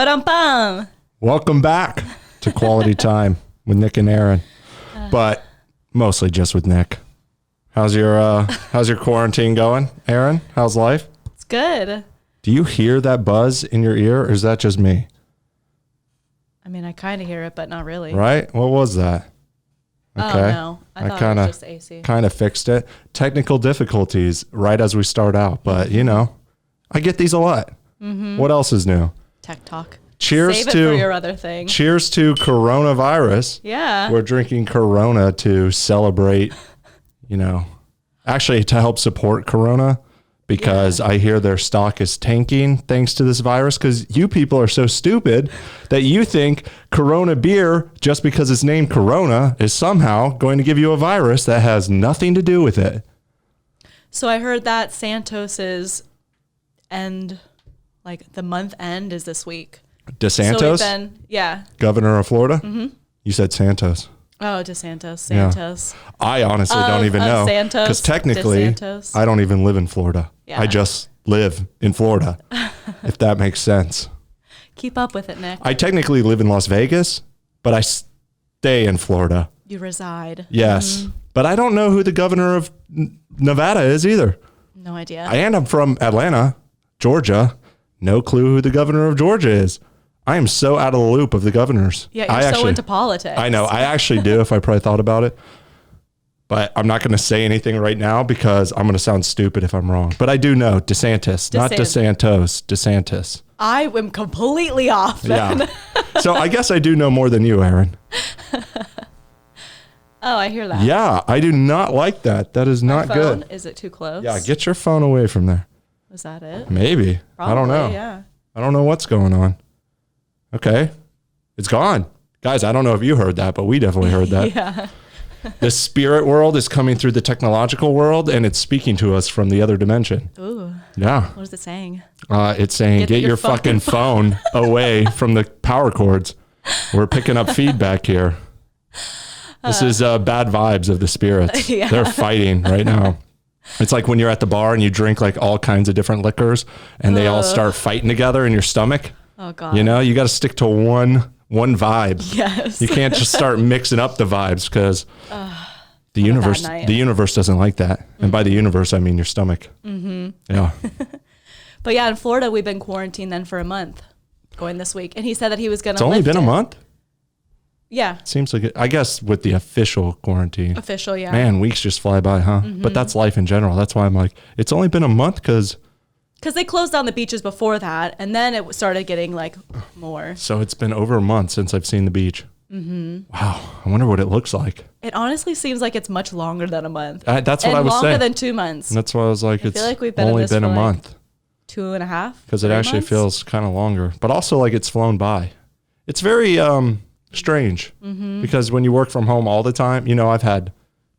Ba-dum-bum. Welcome back to Quality Time with Nick and Erin, but mostly just with Nick. How's your quarantine going, Erin? How's life? It's good. Do you hear that buzz in your ear, or is that just me? I mean, I kind of hear it, but not really. Right? What was that? Okay. Oh, no. I thought it was just AC. Kind of fixed it. Technical difficulties right as we start out, but you know, I get these a lot. Mm-hmm. What else is new? Tech talk. Cheers Save it to for your other thing. Cheers to coronavirus. Yeah. We're drinking Corona to celebrate, you know, actually to help support Corona because I hear their stock is tanking thanks to this virus because you people are so stupid that you think Corona beer, just because it's named Corona, is somehow going to give you a virus that has nothing to do with it. So I heard that Santos's end, like the month end is this week. DeSantos? So Governor of Florida? Mm-hmm. You said Santos. Oh, DeSantos. Santos. Yeah. I honestly don't even know. Because technically, DeSantos. I don't even live in Florida. Yeah. I just live in Florida, if that makes sense. Keep up with it, Nick. I technically live in Las Vegas, but I stay in Florida. You reside. Yes. Mm-hmm. But I don't know who the governor of Nevada is either. No idea. And I'm from Atlanta, Georgia. No clue who the governor of Georgia is. I am so out of the loop of the governors. Yeah, you're so into politics. I know. I actually do if I probably thought about it. But I'm not going to say anything right now because I'm going to sound stupid if I'm wrong. But I do know DeSantis. Not DeSantos, DeSantis. I am completely off then. Yeah. So I guess I do know more than you, Erin. Oh, I hear that. Yeah, I do not like that. That is not good. Is it too close? Yeah, get your phone away from there. Was that it? Maybe. Probably, I don't know. Yeah. I don't know what's going on. Okay. It's gone. Guys, I don't know if you heard that, but we definitely heard that. Yeah. The spirit world is coming through the technological world, and it's speaking to us from the other dimension. Ooh. Yeah. What is it saying? It's saying, get your fucking phone away from the power cords. We're picking up feedback here. This is bad vibes of the spirits. Yeah. They're fighting right now. It's like when you're at the bar and you drink like all kinds of different liquors and they all start fighting together in your stomach. Oh God. You know, you got to stick to one vibe. Yes. You can't just start mixing up the vibes because the universe doesn't like that. Mm-hmm. And by the universe, I mean your stomach. Mm-hmm. Yeah. But yeah, in Florida, we've been quarantined then for a month going this week. And he said that he was going to It's only been a month? Yeah. Seems like it. I guess with the official quarantine. Official, yeah. Man, weeks just fly by, huh? Mm-hmm. But that's life in general. That's why I'm like, it's only been a month because they closed down the beaches before that, and then it started getting like more. So it's been over a month since I've seen the beach. Mm-hmm. Wow. I wonder what it looks like. It honestly seems like it's much longer than a month. That's what I was saying. Longer than 2 months. And that's why I was like, I feel like we've been only been a month. 2.5. Because it actually feels kind of longer. But also like it's flown by. It's very strange. Mm-hmm. Because when you work from home all the time, you know, I've had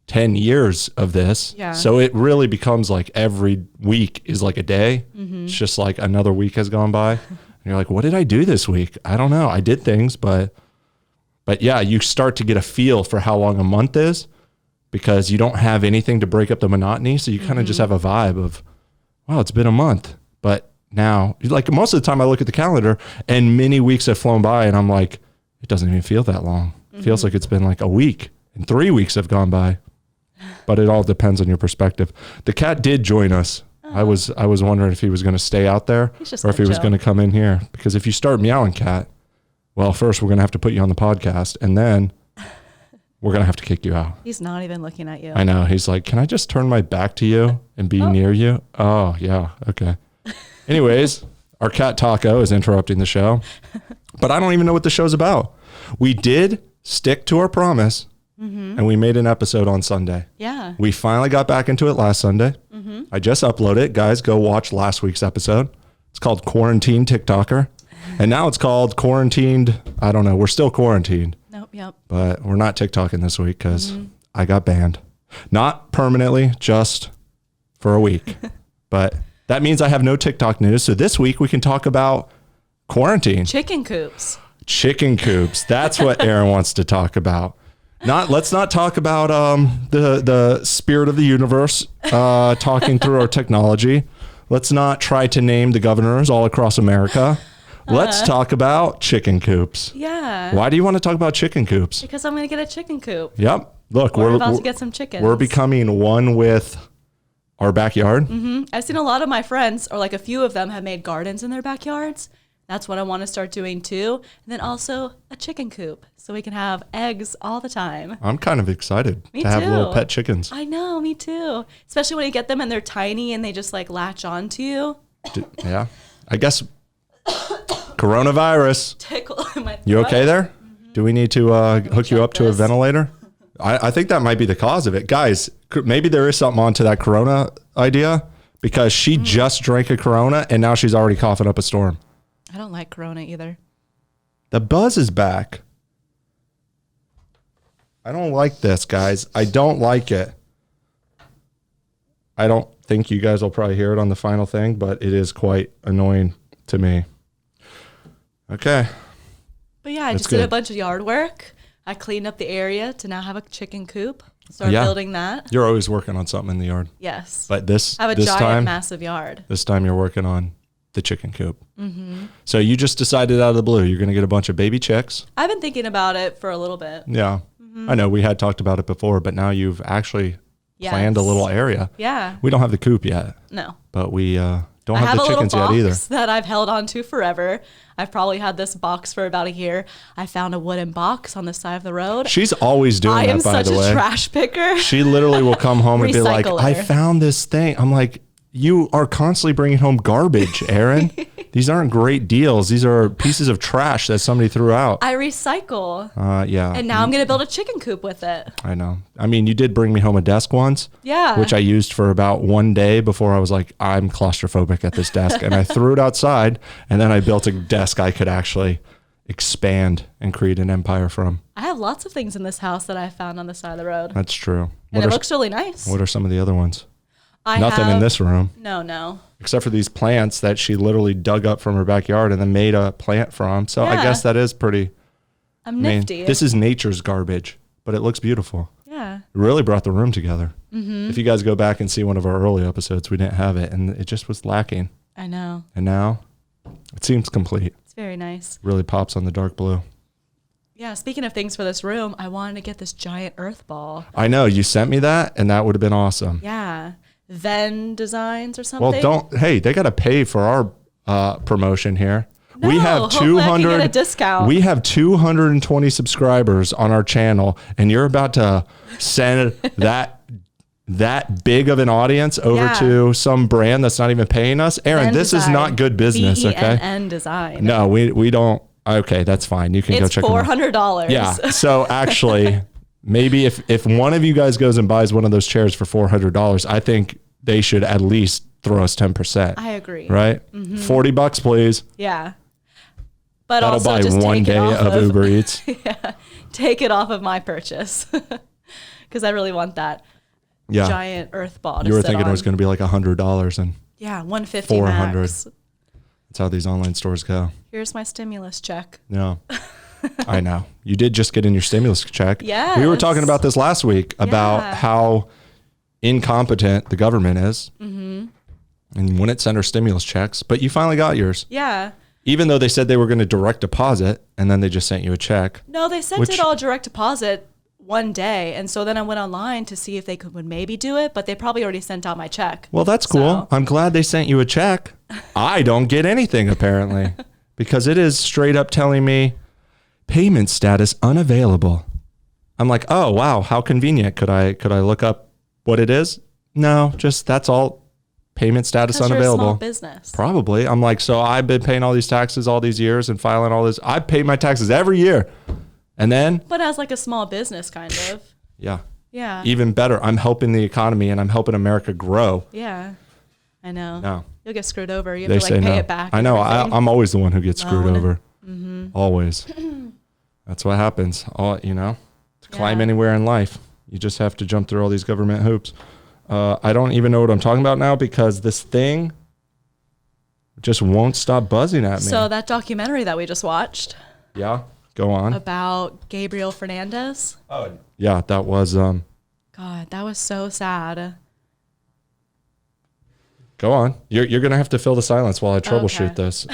10 years of this. Yeah. So it really becomes like every week is like a day. Mm-hmm. It's just like another week has gone by. And you're like, what did I do this week? I don't know. I did things, but yeah, you start to get a feel for how long a month is because you don't have anything to break up the monotony. So you kind of just have a vibe of, wow, it's been a month. But now, like most of the time I look at the calendar and many weeks have flown by and I'm like, it doesn't even feel that long. It feels like it's been like a week and 3 weeks have gone by. But it all depends on your perspective. The cat did join us. Oh. I was wondering if he was going to stay out there or if he was going to come in here. Because if you start meowing, cat, well, first we're going to have to put you on the podcast, and then we're going to have to kick you out. He's not even looking at you. I know. He's like, can I just turn my back to you and be near you? Oh, yeah. Okay. Anyways, our cat Taco is interrupting the show. But I don't even know what the show's about. We did stick to our promise. Mm-hmm. And we made an episode on Sunday. Yeah. We finally got back into it last Sunday. Mm-hmm. I just uploaded it. Guys, go watch last week's episode. It's called Quarantine TikToker. And now it's called Quarantined. I don't know. We're still quarantined. Nope. Yep. But we're not TikToking this week because I got banned. Not permanently, just for a week. But that means I have no TikTok news. So this week we can talk about quarantine. Chicken coops. Chicken coops. That's what Erin wants to talk about. Let's not talk about the spirit of the universe talking through our technology. Let's not try to name the governors all across America. Let's talk about chicken coops. Yeah. Why do you want to talk about chicken coops? Because I'm going to get a chicken coop. Yep. Look, we're about to get some chickens. We're becoming one with our backyard. Mm-hmm. I've seen a lot of my friends, or like a few of them, have made gardens in their backyards. That's what I want to start doing too. And then also a chicken coop so we can have eggs all the time. I'm kind of excited to have little pet chickens. I know, me too. Especially when you get them and they're tiny and they just like latch on to you. Yeah. I guess coronavirus. Tickle in my throat. You okay there? Mm-hmm. Do we need to hook you up to a ventilator? I think that might be the cause of it. Guys, maybe there is something onto that Corona idea because she just drank a Corona and now she's already coughing up a storm. I don't like Corona either. The buzz is back. I don't like this, guys. I don't like it. I don't think you guys will probably hear it on the final thing, but it is quite annoying to me. Okay. But yeah, I just did a bunch of yard work. I cleaned up the area to now have a chicken coop. Start building that. You're always working on something in the yard. Yes. But this I have a giant, massive yard. This time you're working on the chicken coop. Mm-hmm. So you just decided out of the blue you're going to get a bunch of baby chicks. I've been thinking about it for a little bit. Yeah. Mm-hmm. I know we had talked about it before, but now you've actually planned a little area. Yeah. We don't have the coop yet. No. But we don't have the chickens yet either. I have a little box that I've held on to forever. I've probably had this box for about a year. I found a wooden box on the side of the road. She's always doing that, by the way. I am such a trash picker. She literally will come home and be like, I found this thing. I'm like, you are constantly bringing home garbage, Erin. These aren't great deals. These are pieces of trash that somebody threw out. I recycle. Yeah. And now I'm going to build a chicken coop with it. I know. I mean, you did bring me home a desk once. Yeah. Which I used for about one day before I was like, I'm claustrophobic at this desk. And I threw it outside. And then I built a desk I could actually expand and create an empire from. I have lots of things in this house that I found on the side of the road. That's true. And it looks really nice. What are some of the other ones? Nothing in this room. No. Except for these plants that she literally dug up from her backyard and then made a plant from. So I guess that is pretty. I'm nifty. This is nature's garbage, but it looks beautiful. Yeah. It really brought the room together. Mm-hmm. If you guys go back and see one of our early episodes, we didn't have it and it just was lacking. I know. And now it seems complete. It's very nice. Really pops on the dark blue. Yeah, speaking of things for this room, I wanted to get this giant earth ball. I know. You sent me that and that would have been awesome. Yeah. Venn Designs or something. Well, they got to pay for our promotion here. No, we have 200 get a discount. We have 220 subscribers on our channel and you're about to send that big of an audience over to some brand that's not even paying us. Erin, Venn this Design. is not good business, okay? VENN Design. No, we don't. Okay, that's fine. You can go check it out. It's $400. Yeah. So actually, maybe if one of you guys goes and buys one of those chairs for $400, I think they should at least throw us 10%. I agree. Right? Mm-hmm. $40, please. Yeah. But that'll also buy just one day of Uber Eats. Yeah. Take it off of my purchase. Because I really want that giant earth ball to You were sit thinking on. it was going to be like $100 and $150 $400. max. That's how these online stores go. Here's my stimulus check. Yeah. I know. You did just get in your stimulus check. Yes. We were talking about this last week about how incompetent the government is. Mm-hmm. And wouldn't send her stimulus checks, but you finally got yours. Yeah. Even though they said they were going to direct deposit and then they just sent you a check. No, they sent it all direct deposit one day. And so then I went online to see if they would maybe do it, but they probably already sent out my check. Well, that's cool. I'm glad they sent you a check. I don't get anything apparently because it is straight up telling me payment status unavailable. I'm like, oh, wow. How convenient. Could I look up what it is? No, just that's all. Payment status unavailable. You're a small business. Probably. I'm like, so I've been paying all these taxes all these years and filing all this. I pay my taxes every year. And then. But as like a small business kind of. Yeah. Yeah. Even better. I'm helping the economy and I'm helping America grow. Yeah. I know. No. You'll get screwed over. You have to like pay it back. I know. I'm always the one who gets screwed over. Mm-hmm. Always. That's what happens. To climb anywhere in life, you just have to jump through all these government hoops. I don't even know what I'm talking about now because this thing just won't stop buzzing at me. So that documentary that we just watched. Yeah, go on. About Gabriel Fernandez. Oh, yeah, that was. God, that was so sad. Go on. You're going to have to fill the silence while I troubleshoot this.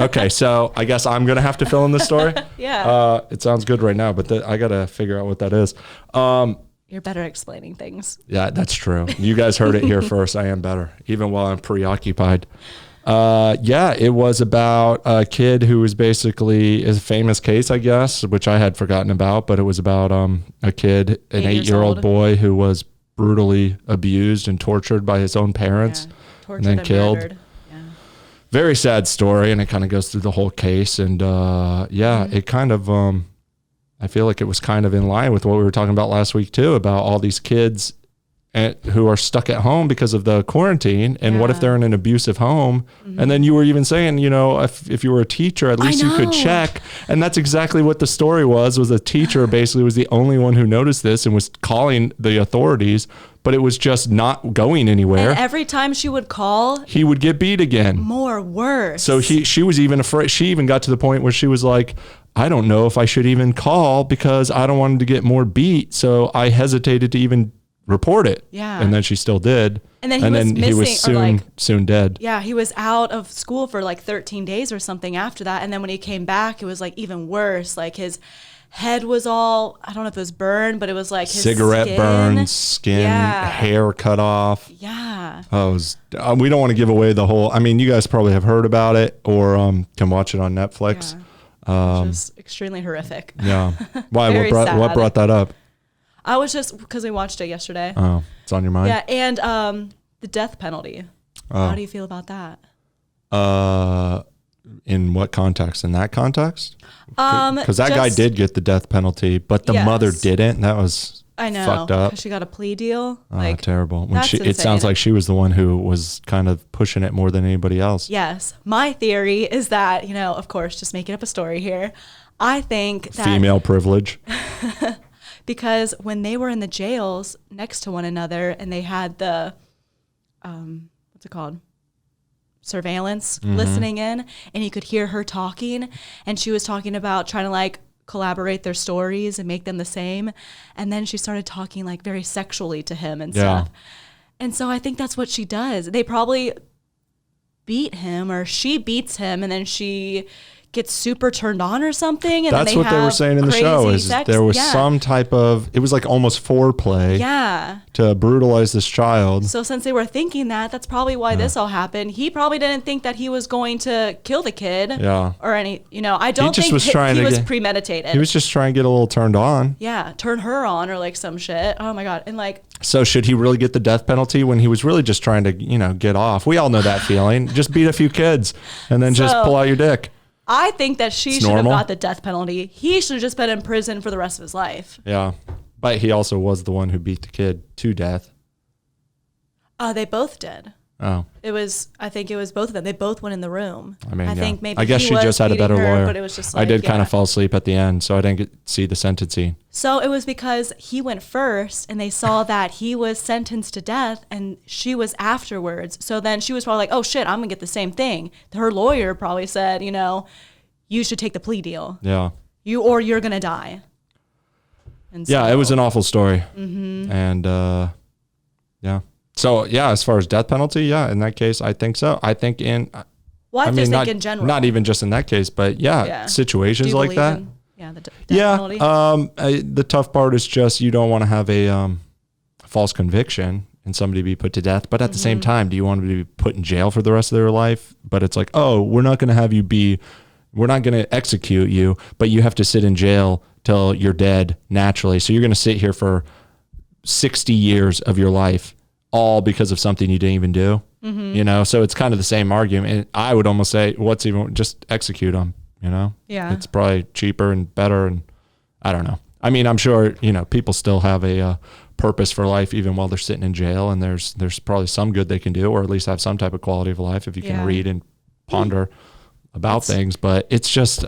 Okay, so I guess I'm going to have to fill in this story? Yeah. It sounds good right now, but I got to figure out what that is. You're better at explaining things. Yeah, that's true. You guys heard it here first. I am better, even while I'm preoccupied. It was about a kid who was basically is a famous case, I guess, which I had forgotten about, but it was about a kid, an 8-year-old boy who was brutally abused and tortured by his own parents. Yeah. And then killed. Yeah. Very sad story, and it kind of goes through the whole case. And it kind of, I feel like it was kind of in line with what we were talking about last week too, about all these kids who are stuck at home because of the quarantine. And what if they're in an abusive home? And then you were even saying, if you were a teacher, at least you could check. And that's exactly what the story was a teacher basically was the only one who noticed this and was calling the authorities, but it was just not going anywhere. And every time she would call, he would get beat again. Worse. So she was even afraid. She even got to the point where she was like, I don't know if I should even call because I don't want him to get more beat. So I hesitated to even report it. Yeah. And then she still did. And then he was soon dead. Yeah, he was out of school for like 13 days or something after that. And then when he came back, it was like even worse. Like his head was all, I don't know if it was burned, but it was like his cigarette burns, skin, hair cut off. Yeah. We don't want to give away the whole, you guys probably have heard about it or can watch it on Netflix. Yeah. Just extremely horrific. Yeah. Why? What brought that up? I was just because we watched it yesterday. Oh, it's on your mind? Yeah, and the death penalty. How do you feel about that? In what context? In that context? Because that guy did get the death penalty, but the mother didn't. That was fucked up. She got a plea deal. Terrible. It sounds like she was the one who was kind of pushing it more than anybody else. Yes. My theory is that, of course, just making up a story here. I think that female privilege. Because when they were in the jails next to one another and they had the, what's it called? Surveillance listening in, and he could hear her talking, and she was talking about trying to collaborate their stories and make them the same. And then she started talking very sexually to him and stuff. And so I think that's what she does. They probably beat him or she beats him and then she gets super turned on or something. And that's what they were saying in the show is there was some type of, it was almost foreplay to brutalize this child. So since they were thinking that, that's probably why this all happened. He probably didn't think that he was going to kill the kid or any, I don't think he was premeditated. He was just trying to get a little turned on. Yeah. Turn her on or some shit. Oh my God. And so should he really get the death penalty when he was really just trying to, get off? We all know that feeling. Just beat a few kids and then just pull out your dick. I think that she should have got the death penalty. He should have just been in prison for the rest of his life. Yeah. But he also was the one who beat the kid to death. They both did. Oh. I think it was both of them. They both went in the room. I guess she just had a better lawyer. But it was just I did kind of fall asleep at the end, so I didn't see the sentencing. So it was because he went first and they saw that he was sentenced to death and she was afterwards. So then she was probably like, oh shit, I'm going to get the same thing. Her lawyer probably said, you should take the plea deal. Yeah. Or you're going to die. And so, it was an awful story. Mm-hmm. And yeah. So, as far as death penalty, in that case, I think so. I think in general. Not even just in that case, but situations like that. The death penalty. The tough part is just you don't want to have a false conviction and somebody be put to death. But at the same time, do you want to be put in jail for the rest of their life? But it's like, oh, we're not going to have you we're not going to execute you, but you have to sit in jail till you're dead naturally. So you're going to sit here for 60 years of your life. All because of something you didn't even do, so it's kind of the same argument. And I would almost say, just execute them, Yeah. It's probably cheaper and better. And I don't know. I'm sure, people still have a purpose for life, even while they're sitting in jail. And there's probably some good they can do, or at least have some type of quality of life if you can read and ponder about things. But it's just,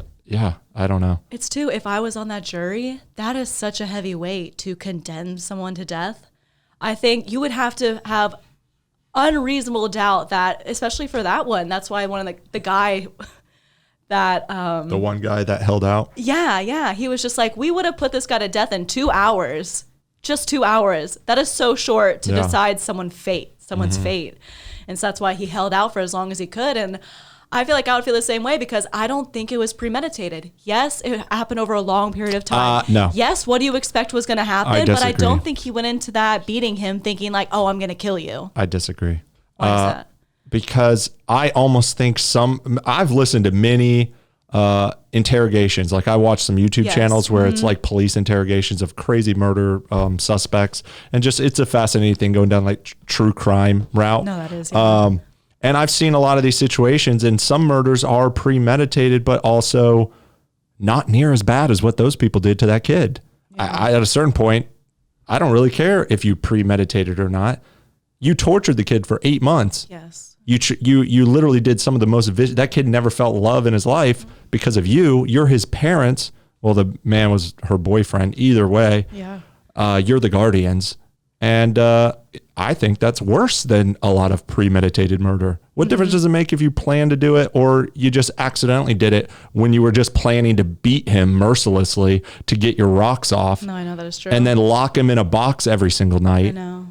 I don't know. It's too, if I was on that jury, that is such a heavy weight to condemn someone to death. I think you would have to have unreasonable doubt that, especially for that one, that's why one of the guy that... the one guy that held out? Yeah. He was just like, we would have put this guy to death in 2 hours. Just 2 hours. That is so short to decide someone's fate. And so that's why he held out for as long as he could. And I feel like I would feel the same way because I don't think it was premeditated. Yes, it happened over a long period of time. No. Yes, what do you expect was going to happen? But I don't think he went into that beating him thinking like, oh, I'm going to kill you. I disagree. Why is that? Because I almost think I've listened to many interrogations. Like I watch some YouTube channels where it's like police interrogations of crazy murder suspects. And just, it's a fascinating thing going down like true crime route. No, that is. Yeah. And I've seen a lot of these situations, and some murders are premeditated, but also not near as bad as what those people did to that kid. Yeah. At a certain point, I don't really care if you premeditated or not. You tortured the kid for 8 months. Yes. You literally did some of the most that kid never felt love in his life because of you. You're his parents. Well, the man was her boyfriend. Either way, you're the guardians. And I think that's worse than a lot of premeditated murder. What difference does it make if you plan to do it or you just accidentally did it when you were just planning to beat him mercilessly to get your rocks off? No, I know that is true. And then lock him in a box every single night. I know.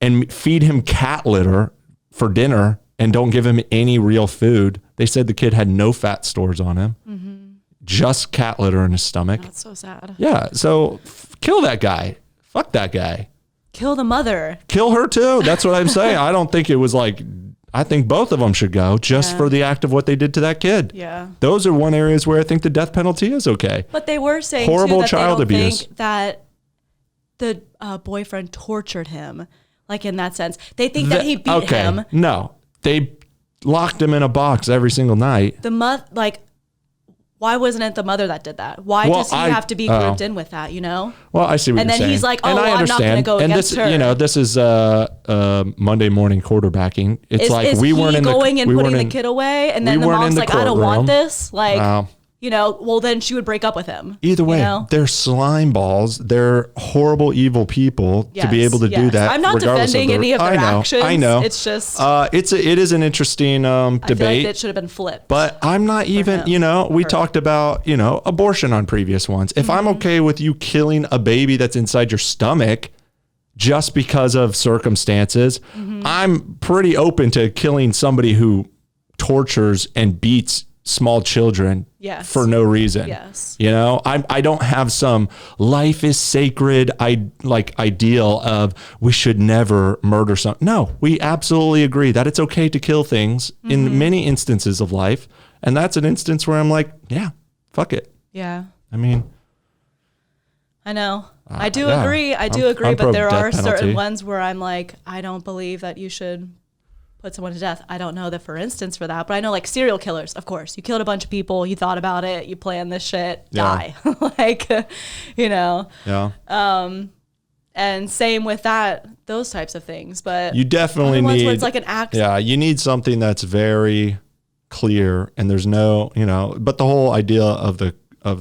And feed him cat litter for dinner and don't give him any real food. They said the kid had no fat stores on him, just cat litter in his stomach. That's so sad. Yeah. So kill that guy. Fuck that guy. Kill the mother. Kill her too. That's what I'm saying. I don't think it was like, I think both of them should go just for the act of what they did to that kid. Yeah. Those are one areas where I think the death penalty is okay. But they were saying horrible too, that child they don't abuse. think that the boyfriend tortured him, like in that sense. They think that he beat him. No, they locked him in a box every single night. Why wasn't it the mother that did that? Why does he have to be grouped in with that, you know? Well, I see what you're saying. And then he's like, oh, well, I'm not going to go against her. You know, this is Monday morning quarterbacking. It's is we weren't in the going and putting the kid away, and then the mom's like, I don't want this. Like, you know, well, then she would break up with him. Either way, they're slime balls. They're horrible, evil people to be able to do that. I'm not defending any of their actions. I know. It's just it is an interesting debate. I feel like it should have been flipped. But I'm not even, you know, we talked about, you know, abortion on previous ones. If I'm okay with you killing a baby that's inside your stomach just because of circumstances, I'm pretty open to killing somebody who tortures and beats small children for no reason. Yes. You know, I don't have some life is sacred ideal of we should never murder some. No, we absolutely agree that it's okay to kill things in many instances of life. And that's an instance where I'm like, yeah, fuck it. Yeah. I mean, I know. I do agree. I do agree. But there are certain ones where I'm like, I don't believe that you should put someone to death. I don't know the for instance for that, but I know like serial killers, of course. You killed a bunch of people, you thought about it, you planned this shit, die. Like, you know. Yeah. And same with that, those types of things. But you definitely need, where it's like an act. Yeah, you need something that's very clear and there's no, you know, but the whole idea of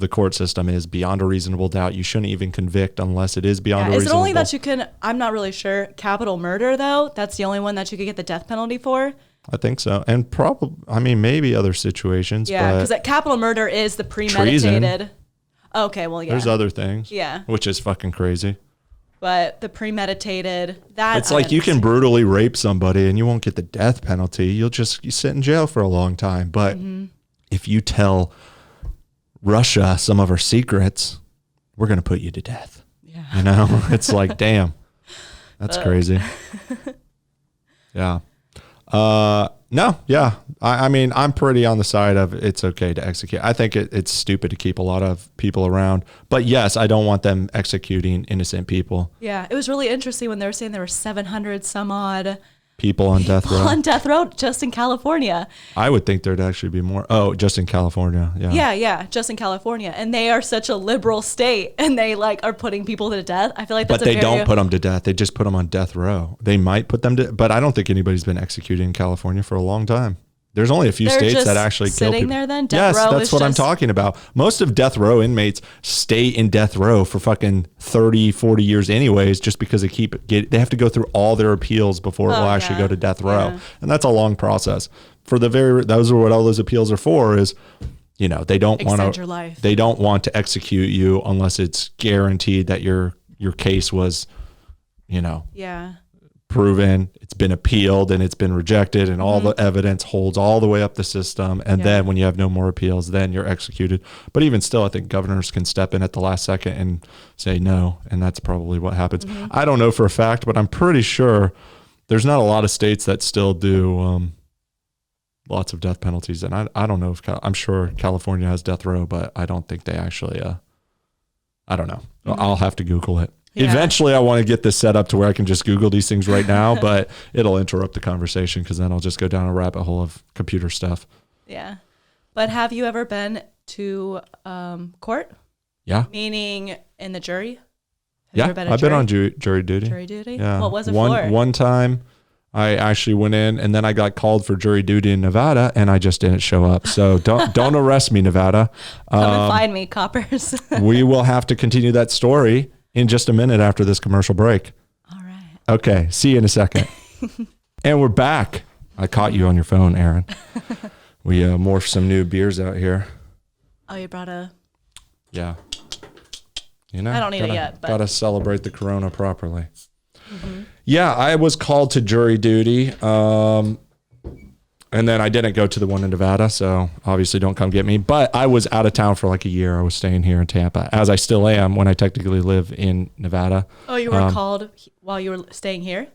the court system is beyond a reasonable doubt. You shouldn't even convict unless it is beyond a reasonable doubt. Is it only that you can, I'm not really sure, capital murder though? That's the only one that you could get the death penalty for? I think so. And probably, I mean, maybe other situations. Yeah, because capital murder is the premeditated. Treason. Okay, well, yeah. There's other things. Yeah. Which is fucking crazy. But the premeditated, that it's like you can brutally rape somebody and you won't get the death penalty. You sit in jail for a long time. But if you tell Russia some of our secrets, we're going to put you to death. Yeah. You know, it's like, damn, that's crazy. Yeah. No, yeah. I mean, I'm pretty on the side of it's okay to execute. I think it's stupid to keep a lot of people around. But yes, I don't want them executing innocent people. Yeah. It was really interesting when they were saying there were 700 some odd people on death row. On death row, just in California. I would think there'd actually be more. Oh, just in California. Yeah. Yeah, just in California. And they are such a liberal state and they like are putting people to death. I feel like that's But they don't put them to death. They just put them on death row. They might put them to, but I don't think anybody's been executed in California for a long time. There's only a few states that actually kill people. Sitting there then? Yes, that's what I'm talking about. Most of death row inmates stay in death row for fucking 30, 40 years anyways, just because they have to go through all their appeals before it will actually go to death row. Yeah. And that's a long process. Those are what all those appeals are for is, you know, they don't want to execute you unless it's guaranteed that your case was, you know, proven, it's been appealed and it's been rejected, and all the evidence holds all the way up the system. And then when you have no more appeals, then you're executed. But even still, I think governors can step in at the last second and say no. And that's probably what happens. I don't know for a fact, but I'm pretty sure there's not a lot of states that still do lots of death penalties. And I don't know if, I'm sure California has death row, but I don't think they actually, I don't know. I'll have to Google it. Yeah. Eventually, I want to get this set up to where I can just Google these things right now, but it'll interrupt the conversation because then I'll just go down a rabbit hole of computer stuff. Yeah. But have you ever been to court? Yeah. Meaning in the jury? I've been on jury duty. Jury duty? Yeah. What was it for? One time, I actually went in and then I got called for jury duty in Nevada and I just didn't show up. So don't arrest me, Nevada. Come and find me, coppers. We will have to continue that story in just a minute after this commercial break. All right. Okay. See you in a second. And we're back. I caught you on your phone, Erin. We morphed some new beers out here. Oh, you brought a... Yeah. You know, I don't need it yet. But... Gotta celebrate the Corona properly. Yeah, I was called to jury duty. And then I didn't go to the one in Nevada, so obviously don't come get me. But I was out of town for like a year. I was staying here in Tampa, as I still am when I technically live in Nevada. Oh, you were called while you were staying here?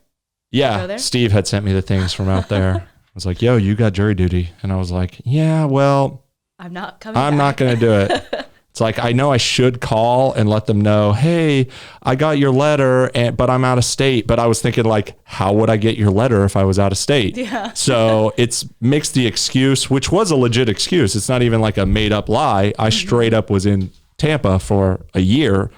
Yeah, Steve had sent me the things from out there. I was like, yo, you got jury duty. And I was like, yeah, well, I'm not coming I'm not going to do it. It's like, I know I should call and let them know, hey, I got your letter, but I'm out of state. But I was thinking, like, how would I get your letter if I was out of state? Yeah. So it's mixed the excuse, which was a legit excuse. It's not even like a made up lie. I straight up was in Tampa for a year.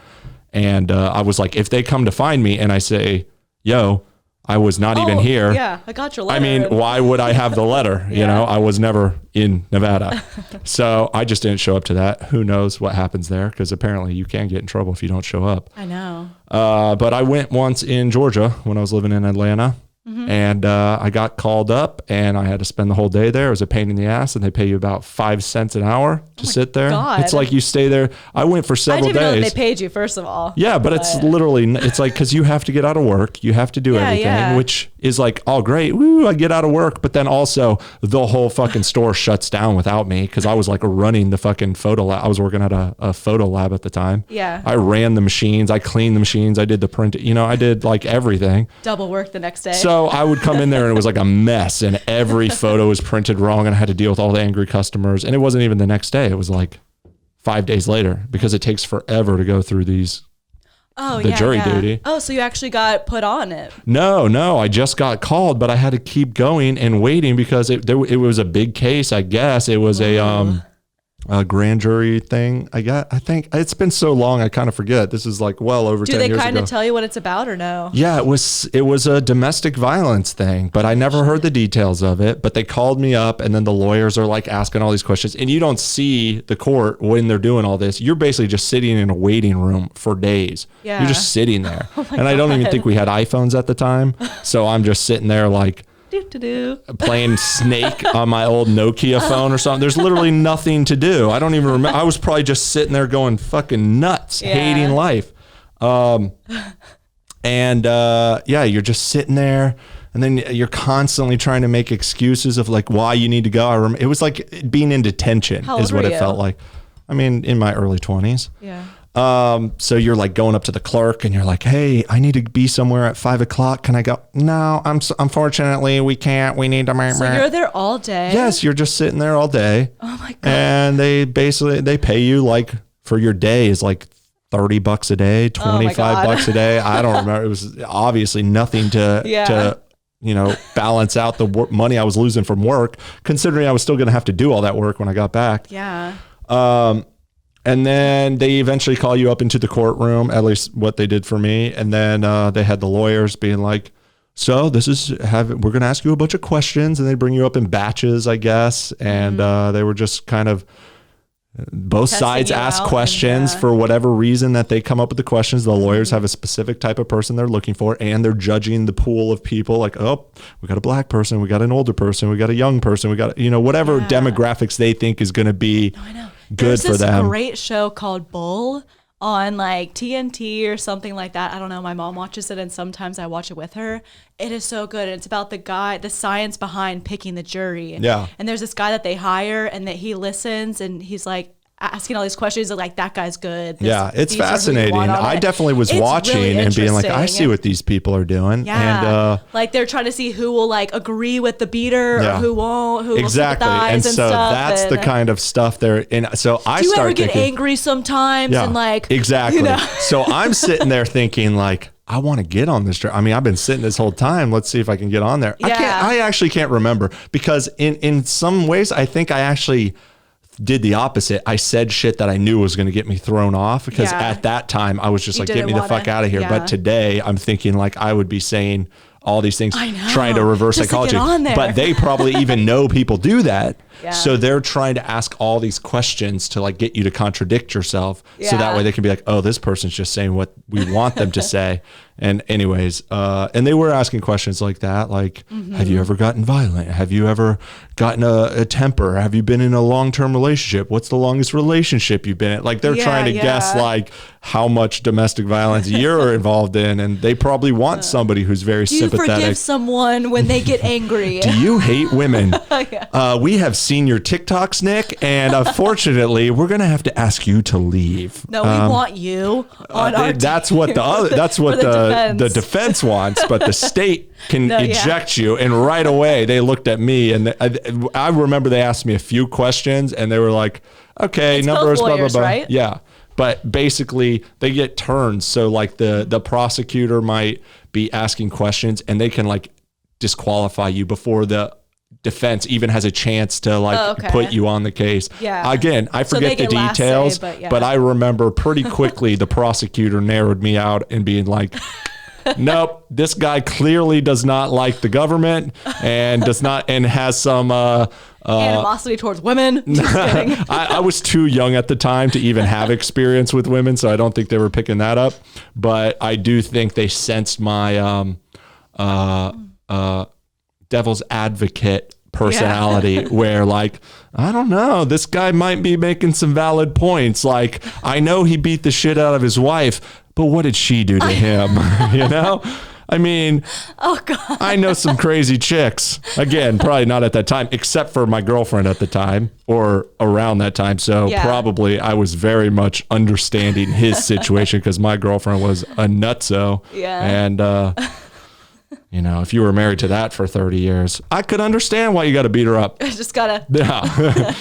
And I was like, if they come to find me and I say, yo, I was not even here. Yeah, I got your letter. I mean, why would I have the letter? You know, I was never in Nevada. So I just didn't show up to that. Who knows what happens there? Because apparently you can get in trouble if you don't show up. I know. But I went once in Georgia when I was living in Atlanta. And I got called up and I had to spend the whole day there. It was a pain in the ass, and they pay you about 5 cents an hour to sit there. God. It's like you stay there. I went for several days. I didn't even know that they paid you, first of all. Yeah, but it's literally, it's like, because you have to get out of work. You have to do everything, which is like, oh, great. Woo, I get out of work. But then also the whole fucking store shuts down without me because I was like running the fucking photo lab. I was working at a photo lab at the time. Yeah. I ran the machines. I cleaned the machines. I did the print. You know, I did like everything. Double work the next day. So I would come in there and it was like a mess and every photo was printed wrong and I had to deal with all the angry customers. And it wasn't even the next day. It was like 5 days later because it takes forever to go through these. The jury duty. Oh, so you actually got put on it? No. I just got called, but I had to keep going and waiting because it was a big case. I guess it was a grand jury thing. I think it's been so long. I kind of forget. This is like well over 10 years ago. Do they kind of tell you what it's about or no? Yeah, it was a domestic violence thing, but I never heard the details of it. But they called me up and then the lawyers are like asking all these questions and you don't see the court when they're doing all this. You're basically just sitting in a waiting room for days. Yeah. You're just sitting there. And I God. don't even think we had iPhones at the time. So I'm just sitting there like, playing Snake on my old Nokia phone or something. There's literally nothing to do. I don't even remember. I was probably just sitting there going fucking nuts, hating life. You're just sitting there and then you're constantly trying to make excuses of like why you need to go. It was like being in detention is what it felt like. I mean, in my early 20s. Yeah. So you're like going up to the clerk and you're like, hey, I need to be somewhere at 5 o'clock. Can I go? No, unfortunately we can't. We need to. So you're there all day? Yes. You're just sitting there all day. Oh my God. And they pay you like for your day is like $30 a day, $25 a day. I don't remember. It was obviously nothing to balance out the money I was losing from work, considering I was still going to have to do all that work when I got back. Yeah. And then they eventually call you up into the courtroom, at least what they did for me. And then they had the lawyers being like, so we're going to ask you a bunch of questions. And they bring you up in batches, I guess. And they were just kind of, both sides ask questions for whatever reason that they come up with the questions. The lawyers have a specific type of person they're looking for. And they're judging the pool of people like, oh, we got a black person. We got an older person. We got a young person. We got, whatever demographics they think is going to be. No, I know. Good for them. There's this great show called Bull on like TNT or something like that. I don't know. My mom watches it and sometimes I watch it with her. It is so good. It's about the science behind picking the jury. Yeah. And there's this guy that they hire and that he listens and he's like asking all these questions of like, that guy's good. It's fascinating. I definitely was watching really and being like, I see what these people are doing. Yeah. And like they're trying to see who will like agree with the beater or who won't, who will sympathize and so stuff. That's the kind of stuff they're in. So I do you start ever get thinking, angry sometimes and like, exactly. You know? So I'm sitting there thinking like, I want to get on this. I mean, I've been sitting this whole time. Let's see if I can get on there. Yeah. I actually can't remember because in some ways, I think I actually did the opposite. I said shit that I knew was going to get me thrown off because at that time I was just like, get me the fuck out of here. But today I'm thinking like I would be saying all these things, trying to reverse psychology. But they probably even know people do that. Yeah. So they're trying to ask all these questions to like get you to contradict yourself. Yeah. So that way they can be like, oh, this person's just saying what we want them to say. And anyways, and they were asking questions like that. Like, have you ever gotten violent? Have you ever gotten a temper? Have you been in a long-term relationship? What's the longest relationship you've been in? Like they're trying to guess like how much domestic violence you're involved in. And they probably want somebody who's very sympathetic. Do you forgive someone when they get angry? Do you hate women? We have seen your TikToks, Nick, and unfortunately, we're gonna have to ask you to leave. No, we want you on our That's what the defense wants, but the state can eject you. And right away, they looked at me, and I remember they asked me a few questions, and they were like, "Okay, it's numbers, both lawyers, blah blah blah." Right? Yeah. But basically, they get turns. So like the prosecutor might be asking questions, and they can like disqualify you before the defense even has a chance to like put you on the case. Yeah. Again, I forget the details, but I remember pretty quickly the prosecutor narrowed me out and being like, nope, this guy clearly does not like the government and has some animosity towards women. I was too young at the time to even have experience with women, so I don't think they were picking that up. But I do think they sensed my devil's advocate personality where like, I don't know, this guy might be making some valid points. Like, I know he beat the shit out of his wife, but what did she do to him? You know? I mean, oh God, I know some crazy chicks. Again, probably not at that time, except for my girlfriend at the time or around that time. So probably I was very much understanding his situation because my girlfriend was a nutso. Yeah. And, you know, if you were married to that for 30 years, I could understand why you got to beat her up. Just gotta. Yeah.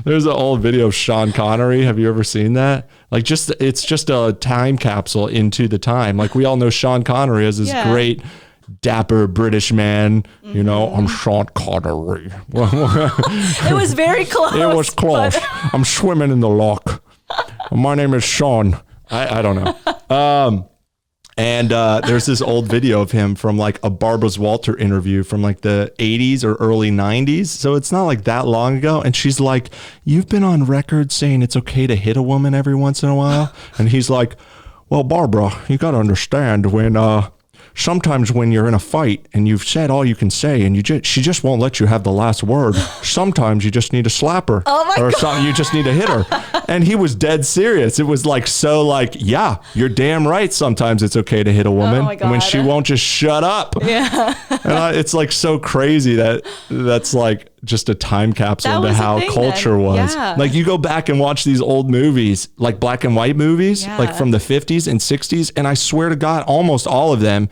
There's an old video of Sean Connery. Have you ever seen that? Like, it's just a time capsule into the time. Like, we all know Sean Connery as this great, dapper British man. You know, I'm Sean Connery. It was very close. It was close. I'm swimming in the loch. My name is Sean. I don't know. And there's this old video of him from like a Barbara Walters interview from like the 80s or early 90s. So it's not like that long ago. And she's like, you've been on record saying it's okay to hit a woman every once in a while. And he's like, well, Barbara, you got to understand sometimes when you're in a fight and you've said all you can say and she just won't let you have the last word. Sometimes you just need to slap her. Oh my God. You just need to hit her. And he was dead serious. It was like, so like, yeah, you're damn right. Sometimes it's okay to hit a woman when she won't just shut up. Yeah. And it's like so crazy that's like just a time capsule into how culture was. Yeah. Like you go back and watch these old movies, like black and white movies, like from the 50s and 60s. And I swear to God, almost all of them,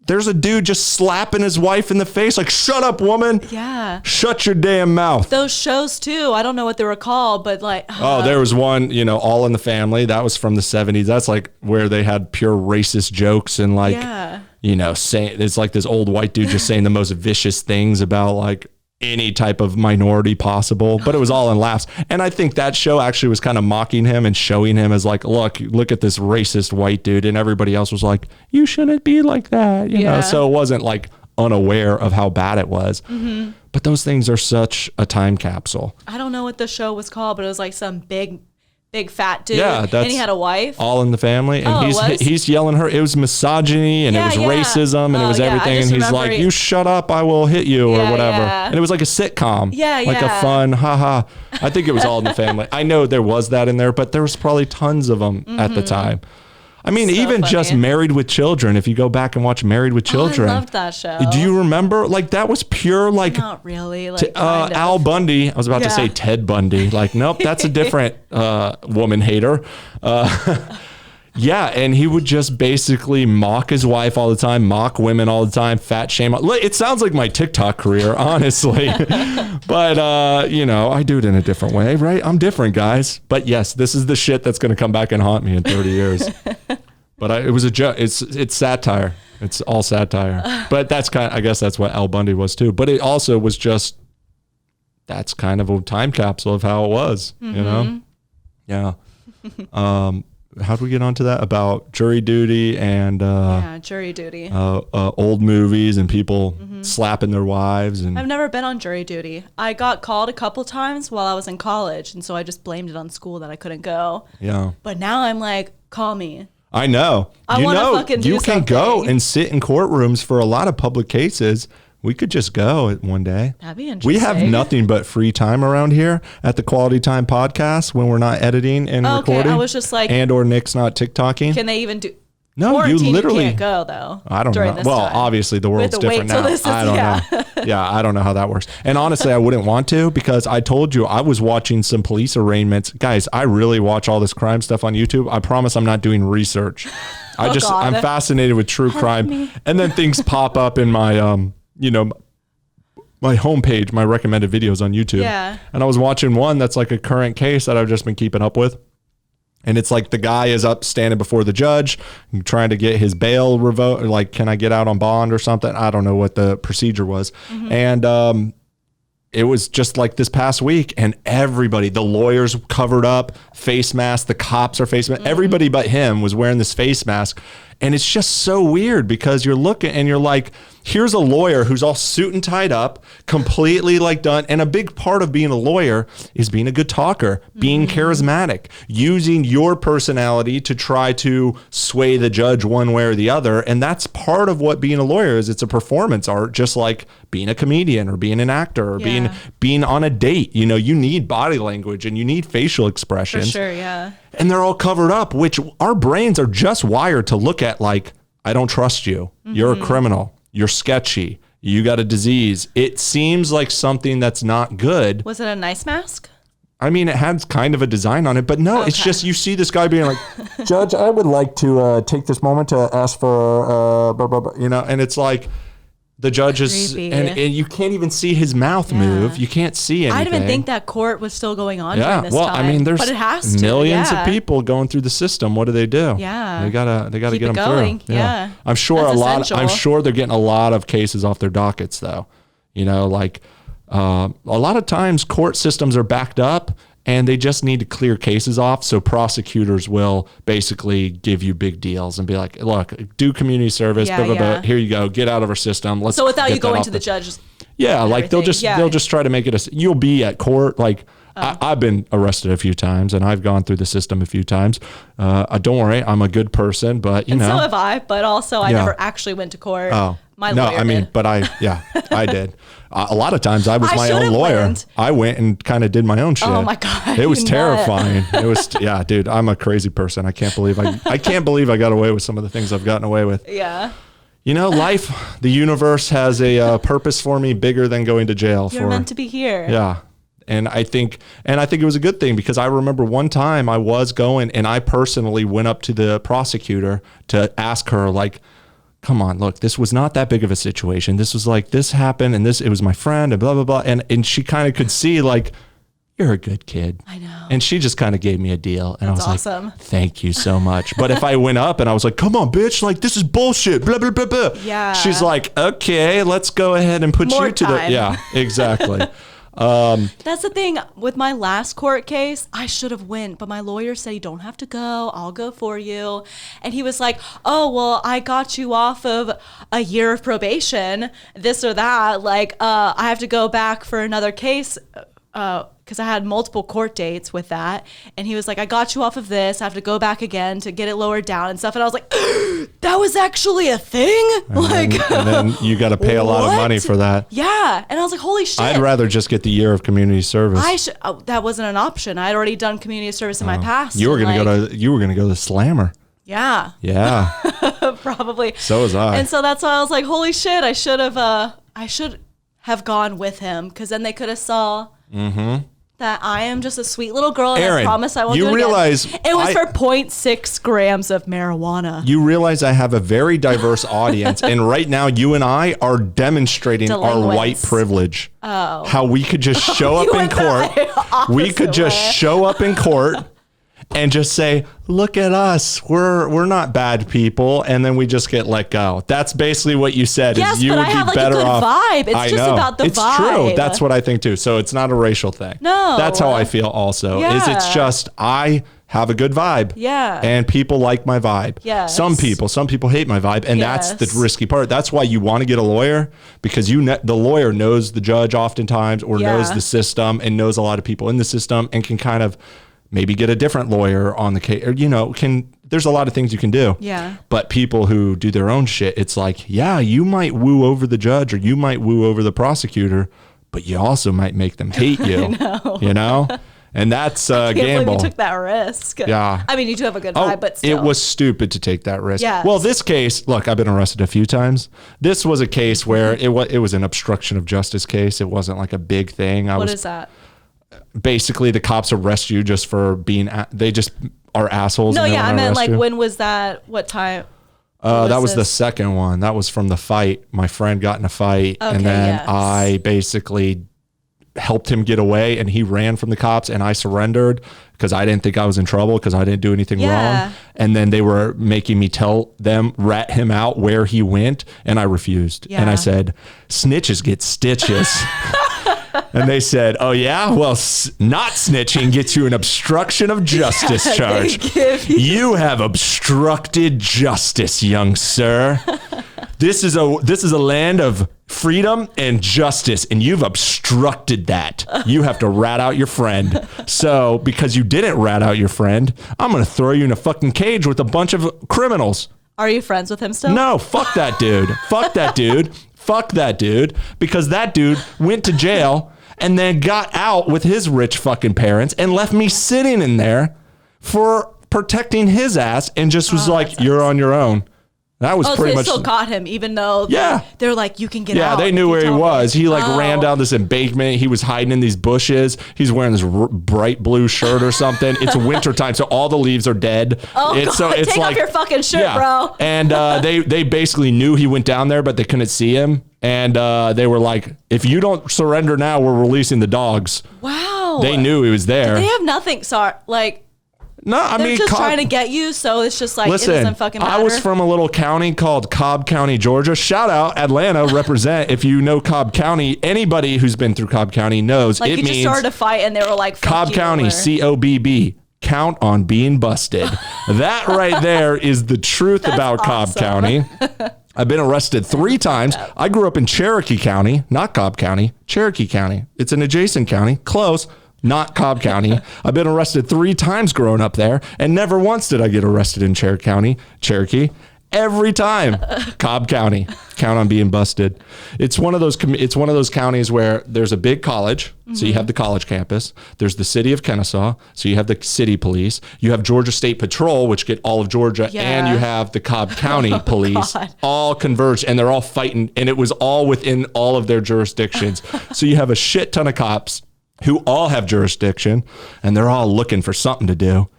there's a dude just slapping his wife in the face. Like, shut up, woman. Yeah. Shut your damn mouth. Those shows too. I don't know what they were called, but like. Oh, there was one, you know, All in the Family. That was from the 70s. That's like where they had pure racist jokes and like, you know, saying it's like this old white dude just saying the most vicious things about like any type of minority possible, but it was all in laughs. And I think that show actually was kind of mocking him and showing him as like, look at this racist white dude. And everybody else was like, you shouldn't be like that, you know? So it wasn't like unaware of how bad it was. Mm-hmm. But those things are such a time capsule. I don't know what the show was called, but it was like some big big fat dude. Yeah, and he had a wife. All in the Family, and he's yelling her. It was misogyny, and it was racism, and it was everything. And he's like, "You shut up, I will hit you," or whatever. And it was like a sitcom, like a fun, haha. I think it was All in the Family. I know there was that in there, but there was probably tons of them at the time. I mean, even just Married with Children. If you go back and watch Married with Children, I loved that show. Do you remember? Like, that was pure, like, not really. Like, Al Bundy. I was about to say Ted Bundy. Like, nope, that's a different woman hater. Yeah, and he would just basically mock his wife all the time, mock women all the time, fat shame. It sounds like my TikTok career, honestly. But, you know, I do it in a different way, right? I'm different, guys. But yes, this is the shit that's going to come back and haunt me in 30 years. But it was a joke. It's satire. It's all satire. But that's I guess that's what Al Bundy was too. But it also was just, that's kind of a time capsule of how it was, you know? Yeah. How do we get onto that? About jury duty and jury duty. Old movies and people slapping their wives. And I've never been on jury duty. I got called a couple times while I was in college, and so I just blamed it on school that I couldn't go. Yeah. But now I'm like, call me. I know. I want to fucking do something. You can go and sit in courtrooms for a lot of public cases. We could just go one day. That'd be interesting. We have nothing but free time around here at the Quality Time Podcast when we're not editing and recording. I was just like, and or Nick's not TikToking. Can they even do? No, quarantine, you literally can't go though. I don't know. Well, obviously the world's different now. I don't know. Yeah, I don't know how that works. And honestly, I wouldn't want to, because I told you I was watching some police arraignments. Guys, I really watch all this crime stuff on YouTube. I promise I'm not doing research. I'm fascinated with true crime. And then things pop up in my my homepage, my recommended videos on YouTube. Yeah. And I was watching one that's like a current case that I've just been keeping up with. And it's like the guy is up standing before the judge trying to get his bail revoked. Like, can I get out on bond or something? I don't know what the procedure was. And it was just like this past week, and everybody, the lawyers covered up, face mask, the cops are face mask. Everybody but him was wearing this face mask. And it's just so weird, because you're looking and you're like, here's a lawyer who's all suit and tied up, completely like done. And a big part of being a lawyer is being a good talker, being charismatic, using your personality to try to sway the judge one way or the other. And that's part of what being a lawyer is. It's a performance art, just like being a comedian or being an actor or being on a date. You know, you need body language and you need facial expressions. For sure, yeah. And they're all covered up, which our brains are just wired to look at like, I don't trust you. You're a criminal. You're sketchy. You got a disease. It seems like something that's not good. Was it a nice mask? I mean, it had kind of a design on it, but no, it's just, you see this guy being like, Judge, I would like to take this moment to ask for, blah, blah, blah, you know, and it's like, the judge is, and you can't even see his mouth move. You can't see anything. I didn't even think that court was still going on during this time. I mean, there's but it has to. Millions of people going through the system. What do? They Yeah. They gotta get them going. through. Yeah. I'm sure I'm sure they're getting a lot of cases off their dockets though. You know, like a lot of times court systems are backed up, and they just need to clear cases off. So prosecutors will basically give you big deals and be like, look, do community service, blah, blah, blah. Here you go. Get out of our system. Let's. So without you going to the judge. Yeah. Like they'll just try to make it you'll be at court. Like I've been arrested a few times and I've gone through the system a few times. Don't worry. I'm a good person, but you know. So have I, but also I never actually went to court. Oh. My lawyer did. But I did. A lot of times I was my own lawyer. I went and kind of did my own shit. Oh my God. It was terrifying. It was, dude, I'm a crazy person. I can't believe I got away with some of the things I've gotten away with. Yeah. You know, life, the universe has a purpose for me bigger than going to jail. You're meant to be here. Yeah. And I think it was a good thing, because I remember one time I was going and I personally went up to the prosecutor to ask her, like, come on, look, this was not that big of a situation. This was like, this happened and it was my friend and blah, blah, blah. And she kind of could see like, you're a good kid. I know. And she just kind of gave me a deal. And That's I was awesome. like, thank you so much. But if I went up and I was like, come on, bitch, like this is bullshit, blah, blah, blah, blah. Yeah. She's like, okay, let's go ahead and put you to the, yeah, exactly. That's the thing with my last court case. I should have went, but my lawyer said you don't have to go. I'll go for you. And he was like, oh, well, I got you off of a year of probation, this or that. Like, I have to go back for another case. because I had multiple court dates with that. And he was like, I got you off of this. I have to go back again to get it lowered down and stuff. And I was like, that was actually a thing? And then you got to pay a lot of money for that. Yeah. And I was like, holy shit. I'd rather just get the year of community service. That wasn't an option. I had already done community service in my past. You were going to go to Slammer. Yeah. Yeah. Probably. So was I. And so that's why I was like, holy shit, I should have gone with him, because then they could have saw that I am just a sweet little girl, and Erin, I promise I won't do it again. It was for 0.6 grams of marijuana. You realize I have a very diverse audience, and right now you and I are demonstrating our white privilege. Oh. How we could just show up in court. We could just show up in court and just say, look at us, we're not bad people, and then we just get let go. That's basically what you said. Yes, is you but would I have be better a good off. Vibe. It's just about the vibe. It's true. That's what I think too. So it's not a racial thing. No. That's how I feel also. Yeah. Is it's just I have a good vibe. Yeah. And people like my vibe. Yes. Some people hate my vibe, and that's the risky part. That's why you want to get a lawyer, because the lawyer knows the judge oftentimes, or knows the system and knows a lot of people in the system, and can kind of maybe get a different lawyer on the case, or, there's a lot of things you can do. Yeah. But people who do their own shit, it's like, yeah, you might woo over the judge, or you might woo over the prosecutor, but you also might make them hate you. And that's a gamble. I can't believe you took that risk. Yeah. I mean, you do have a good vibe, but still. It was stupid to take that risk. Yes. Well, this case, look, I've been arrested a few times. This was a case where it was an obstruction of justice case. It wasn't like a big thing. What is that? Basically, the cops arrest you just for being, they just are assholes. No, yeah, I meant like, when was that? What time? That was the second one. That was from the fight. My friend got in a fight, and then I basically helped him get away, and he ran from the cops, and I surrendered because I didn't think I was in trouble, because I didn't do anything wrong. And then they were making me rat him out where he went, and I refused. And I said, snitches get stitches. And they said, oh, yeah? Well, not snitching gets you an obstruction of justice charge. You have obstructed justice, young sir. This is a land of freedom and justice, and you've obstructed that. You have to rat out your friend. So because you didn't rat out your friend, I'm going to throw you in a fucking cage with a bunch of criminals. Are you friends with him still? No, fuck that dude. Fuck that dude. Fuck that dude, because that dude went to jail and then got out with his rich fucking parents and left me sitting in there for protecting his ass, and just was like, you're on your own. That was pretty much. So they still caught him, even though they're like, you can get out. Yeah, they knew where he was. He ran down this embankment. He was hiding in these bushes. He's wearing this bright blue shirt or something. It's wintertime, so all the leaves are dead. It's take off your fucking shirt, bro. And they basically knew he went down there, but they couldn't see him. And they were like, if you don't surrender now, we're releasing the dogs. Wow. They knew he was there. They have nothing. Sorry, no, I mean, just trying to get you, so it's just like, listen, it doesn't fucking matter. I was from a little county called Cobb County, Georgia. Shout out Atlanta, represent. If you know Cobb County, anybody who's been through Cobb County knows it means. Like, you just started a fight and they were like, fuck Cobb County, COBB. Count on being busted. That right there is the truth about Cobb County. I've been arrested 3 times. I grew up in Cherokee County, not Cobb County, Cherokee County. It's an adjacent county, close. Not Cobb County. I've been arrested 3 times growing up there, and never once did I get arrested in Cherokee. Every time, Cobb County. Count on being busted. It's one of those counties where there's a big college, so you have the college campus. There's the city of Kennesaw, so you have the city police. You have Georgia State Patrol, which get all of Georgia, and you have the Cobb County police, all converged, and they're all fighting, and it was all within all of their jurisdictions. So you have a shit ton of cops who all have jurisdiction, and they're all looking for something to do.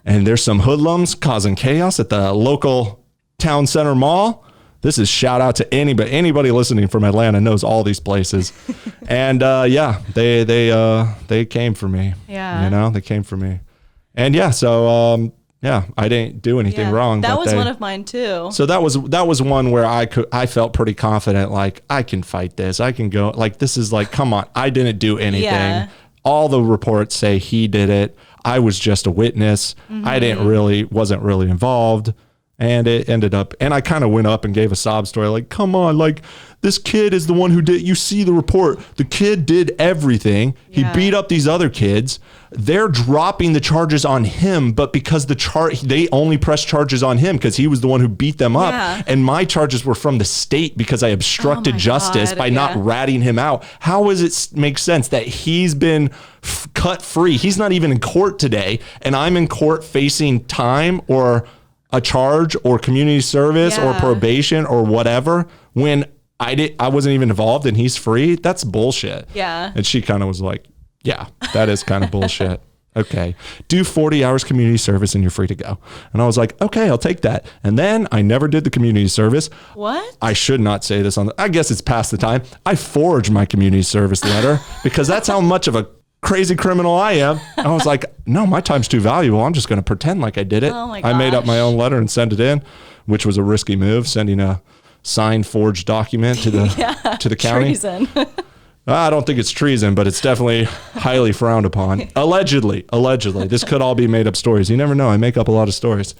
And there's some hoodlums causing chaos at the local town center mall. This is shout out to anybody listening from Atlanta knows all these places. And they came for me. Yeah. They came for me. And so I didn't do anything wrong. That was one of mine too. So that was one where I felt pretty confident, like, I can fight this. I can go, like, this is like, come on, I didn't do anything. Yeah. All the reports say he did it. I was just a witness. I wasn't really involved. And it ended up, and I kind of went up and gave a sob story, like, come on, like, this kid is the one who did, you see the report, the kid did everything. He beat up these other kids. They're dropping the charges on him, but because they only pressed charges on him because he was the one who beat them up. Yeah. And my charges were from the state because I obstructed justice by not ratting him out. How does it make sense that he's been cut free? He's not even in court today, and I'm in court facing time or a charge or community service or probation or whatever when I wasn't even involved and he's free. That's bullshit. Yeah. And she kind of was like, yeah, that is kind of bullshit. Okay. Do 40 hours community service and you're free to go. And I was like, okay, I'll take that. And then I never did the community service. What? I should not say this I guess it's past the time. I forged my community service letter because that's how much of a crazy criminal I am. I was like, no, my time's too valuable. I'm just going to pretend like I did it. Oh my gosh. I made up my own letter and sent it in, which was a risky move, sending a signed forged document to the county. Treason. I don't think it's treason, but it's definitely highly frowned upon. Allegedly. This could all be made up stories. You never know. I make up a lot of stories.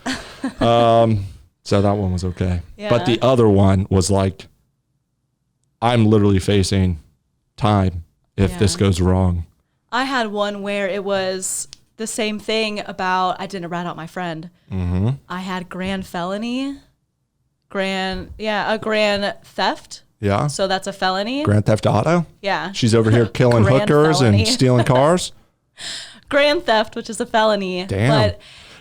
So that one was okay. Yeah. But the other one was like, I'm literally facing time if this goes wrong. I had one where it was the same thing about, I didn't rat out my friend. Mm-hmm. I had grand felony, a grand theft. Yeah. So that's a felony. Grand theft auto? Yeah. She's over here killing hookers and stealing cars? Grand theft, which is a felony. Damn. But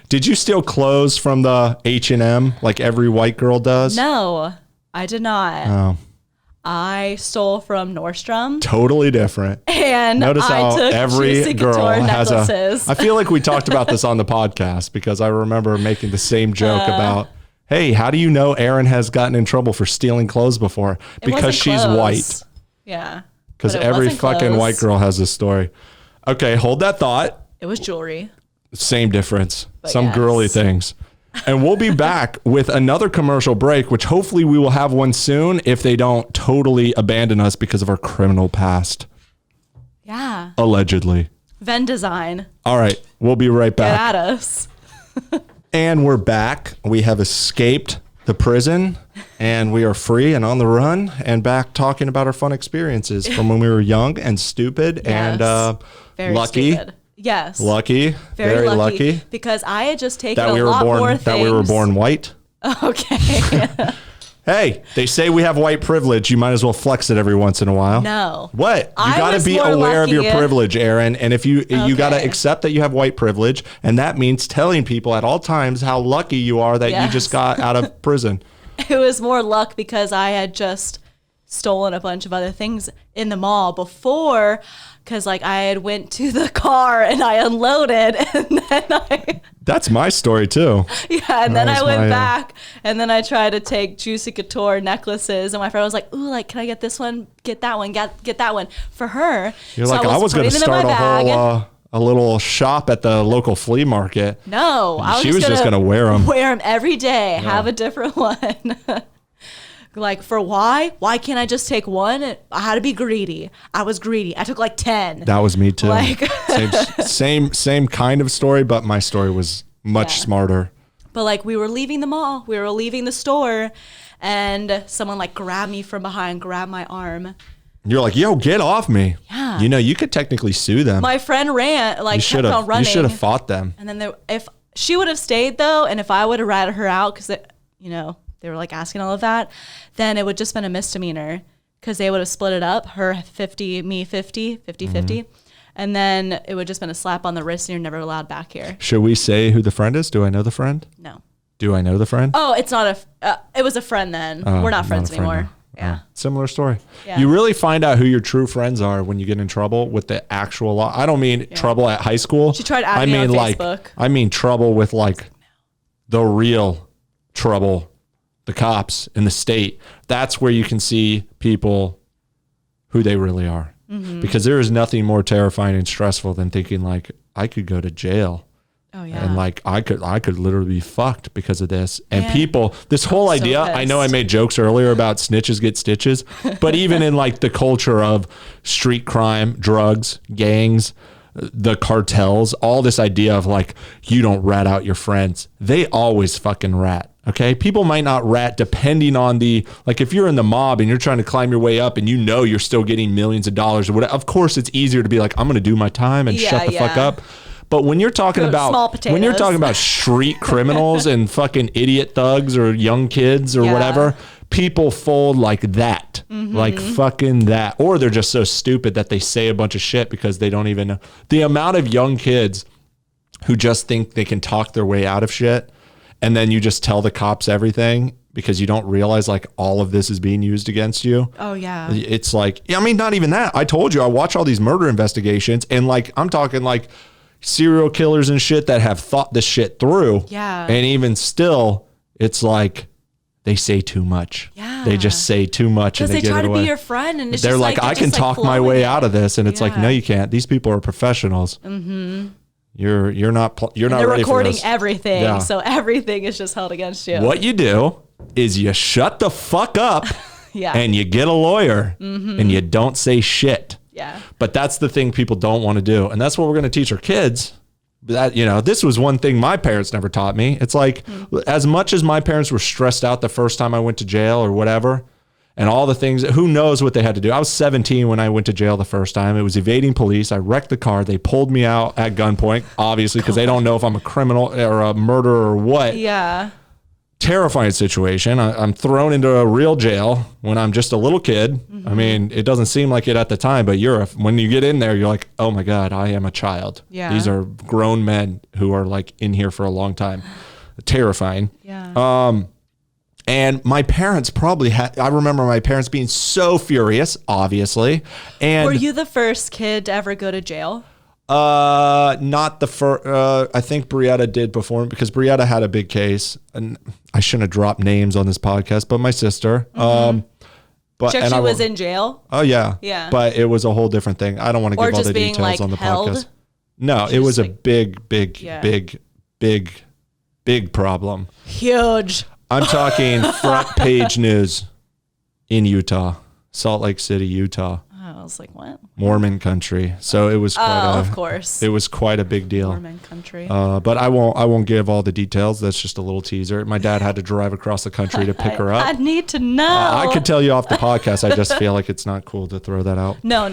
did you steal clothes from the H&M like every white girl does? No, I did not. Oh. I stole from Nordstrom. Totally different. And notice I how took every girl has necklaces. I feel like we talked about this on the podcast because I remember making the same joke about, hey, how do you know Erin has gotten in trouble for stealing clothes before? Because she's white. Yeah. Because every fucking white girl has this story. Okay, hold that thought. It was jewelry. Same difference. But some girly things. And we'll be back with another commercial break, which hopefully we will have one soon if they don't totally abandon us because of our criminal past. Yeah. Allegedly. Venn design. All right. We'll be right back. Get at us. And we're back. We have escaped the prison and we are free and on the run and back talking about our fun experiences from when we were young and stupid and very lucky. Stupid. Yes. Lucky. Very lucky. Because I had just taken a lot more things. That we were born white. Okay. Hey, they say we have white privilege. You might as well flex it every once in a while. No. What? You got to be aware of your privilege, Erin. And if you got to accept that you have white privilege, and that means telling people at all times how lucky you are that you just got out of prison. It was more luck because I had just stolen a bunch of other things in the mall before, because like I had went to the car and I unloaded and then That's my story too. Yeah, and then I went back and then I tried to take Juicy Couture necklaces and my friend was like, ooh, like, can I get this one? Get that one, get that one for her. You're so like, I was going to start a little shop at the local flea market. No, she was just going to wear them. Wear them every day, have a different one. Like, for why? Why can't I just take one? I had to be greedy. I was greedy. I took like 10. That was me too. Like same kind of story, but my story was much smarter. But like, we were leaving the mall. We were leaving the store and someone like grabbed me from behind, grabbed my arm. You're like, yo, get off me. Yeah. You know, you could technically sue them. My friend ran, like, kept on running. You should have fought them. And then if she would have stayed though, and if I would have ratted her out, because, you know, they were like asking all of that, then it would just been a misdemeanor because they would have split it up, her 50, me 50, 50. And then it would just been a slap on the wrist and you're never allowed back here. Should we say who the friend is? Do I know the friend? No. Do I know the friend? Oh, it's not it was a friend then. We're not friends anymore. Yeah. Similar story. Yeah. You really find out who your true friends are when you get in trouble with the actual law. I don't mean trouble at high school. She tried adding me on Facebook. I mean trouble with like the real trouble. The cops in the state. That's where you can see people who they really are. Mm-hmm. Because there is nothing more terrifying and stressful than thinking like, I could go to jail. Oh yeah. And like I could literally be fucked because of this. And people, this whole idea, I know I made jokes earlier about snitches get stitches, but even in like the culture of street crime, drugs, gangs, the cartels, all this idea of like, you don't rat out your friends. They always fucking rat. Okay. People might not rat depending on like if you're in the mob and you're trying to climb your way up and you're still getting millions of dollars or whatever, of course it's easier to be like, I'm going to do my time and shut the fuck up. But when you're talking about street criminals and fucking idiot thugs or young kids or whatever, people fold like that, like fucking that. Or they're just so stupid that they say a bunch of shit because they don't even know. The amount of young kids who just think they can talk their way out of shit, and then you just tell the cops everything because you don't realize like all of this is being used against you. Oh yeah. It's like, I mean, not even that. I told you, I watch all these murder investigations and like, I'm talking like serial killers and shit that have thought this shit through. Yeah. And even still, it's like they say too much. Yeah. They just say too much and they try to be your friend and it's they're just like I can talk my way out of this, and it's like, no, you can't. These people are professionals. Mm-hmm. You're not ready for this. They're recording everything, so everything is just held against you. What you do is you shut the fuck up, and you get a lawyer, and you don't say shit. Yeah. But that's the thing people don't want to do. And that's what we're going to teach our kids. That, this was one thing my parents never taught me. It's like, as much as my parents were stressed out the first time I went to jail or whatever, and all the things, who knows what they had to do. I was 17 when I went to jail the first time. It was evading police. I wrecked the car. They pulled me out at gunpoint, obviously, because they don't know if I'm a criminal or a murderer or what. Yeah. Terrifying situation. I'm thrown into a real jail when I'm just a little kid. I mean, it doesn't seem like it at the time, but when you get in there, you're like, oh my God, I am a child. Yeah. These are grown men who are like in here for a long time. Terrifying. Yeah. And my parents I remember my parents being so furious, obviously. And were you the first kid to ever go to jail? Not the first. I think Brietta did before, because Brietta had a big case, and I shouldn't have dropped names on this podcast, but my sister, but she was in jail. Oh yeah. Yeah. But it was a whole different thing. I don't want to give all the details like on the podcast. No, it was a big problem. Huge. I'm talking front page news in Utah, Salt Lake City, Utah. I was like, what? Mormon country. So it was of course. It was quite a big deal. Mormon country. But I won't give all the details. That's just a little teaser. My dad had to drive across the country to pick her up. I need to know. I could tell you off the podcast. I just feel like it's not cool to throw that out. No.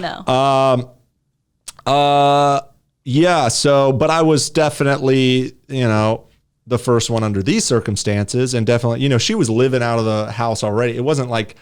Yeah. So, but I was definitely, the first one under these circumstances, and definitely, she was living out of the house already. It wasn't like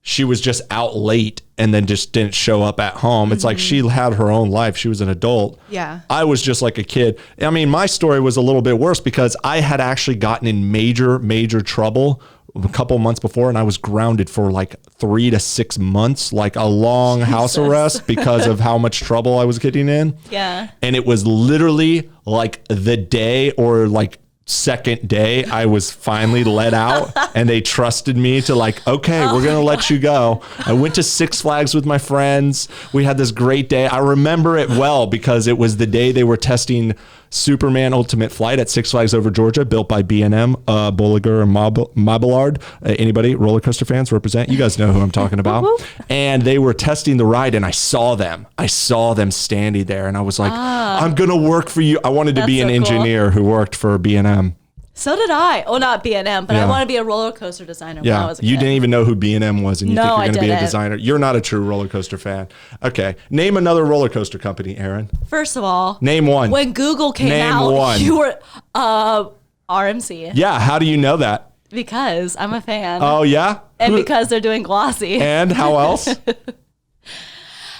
she was just out late and then just didn't show up at home. It's like she had her own life. She was an adult. Yeah. I was just like a kid. I mean, my story was a little bit worse because I had actually gotten in major trouble a couple months before, and I was grounded for like 3 to 6 months, like a long house arrest because of how much trouble I was getting in. Yeah. And it was literally like the day or like second day I was finally let out, and they trusted me to like, okay, we're going to let you go. I went to Six Flags with my friends. We had this great day. I remember it well because it was the day they were testing Superman Ultimate Flight at Six Flags over Georgia, built by B&M, Bolliger and Mabillard. Anybody, roller coaster fans, represent? You guys know who I'm talking about. And they were testing the ride, and I saw them standing there, and I was like, I'm going to work for you. I wanted to be an engineer who worked for B&M. So did I. Oh, not B&M, but I want to be a roller coaster designer when I was a kid. You didn't even know who B&M was, and you think you're going to be a designer. You're not a true roller coaster fan. Okay. Name another roller coaster company, Erin. First of all, name one. When Google came out, you were RMC. Yeah. How do you know that? Because I'm a fan. Oh, yeah? And because they're doing Glossy. And how else?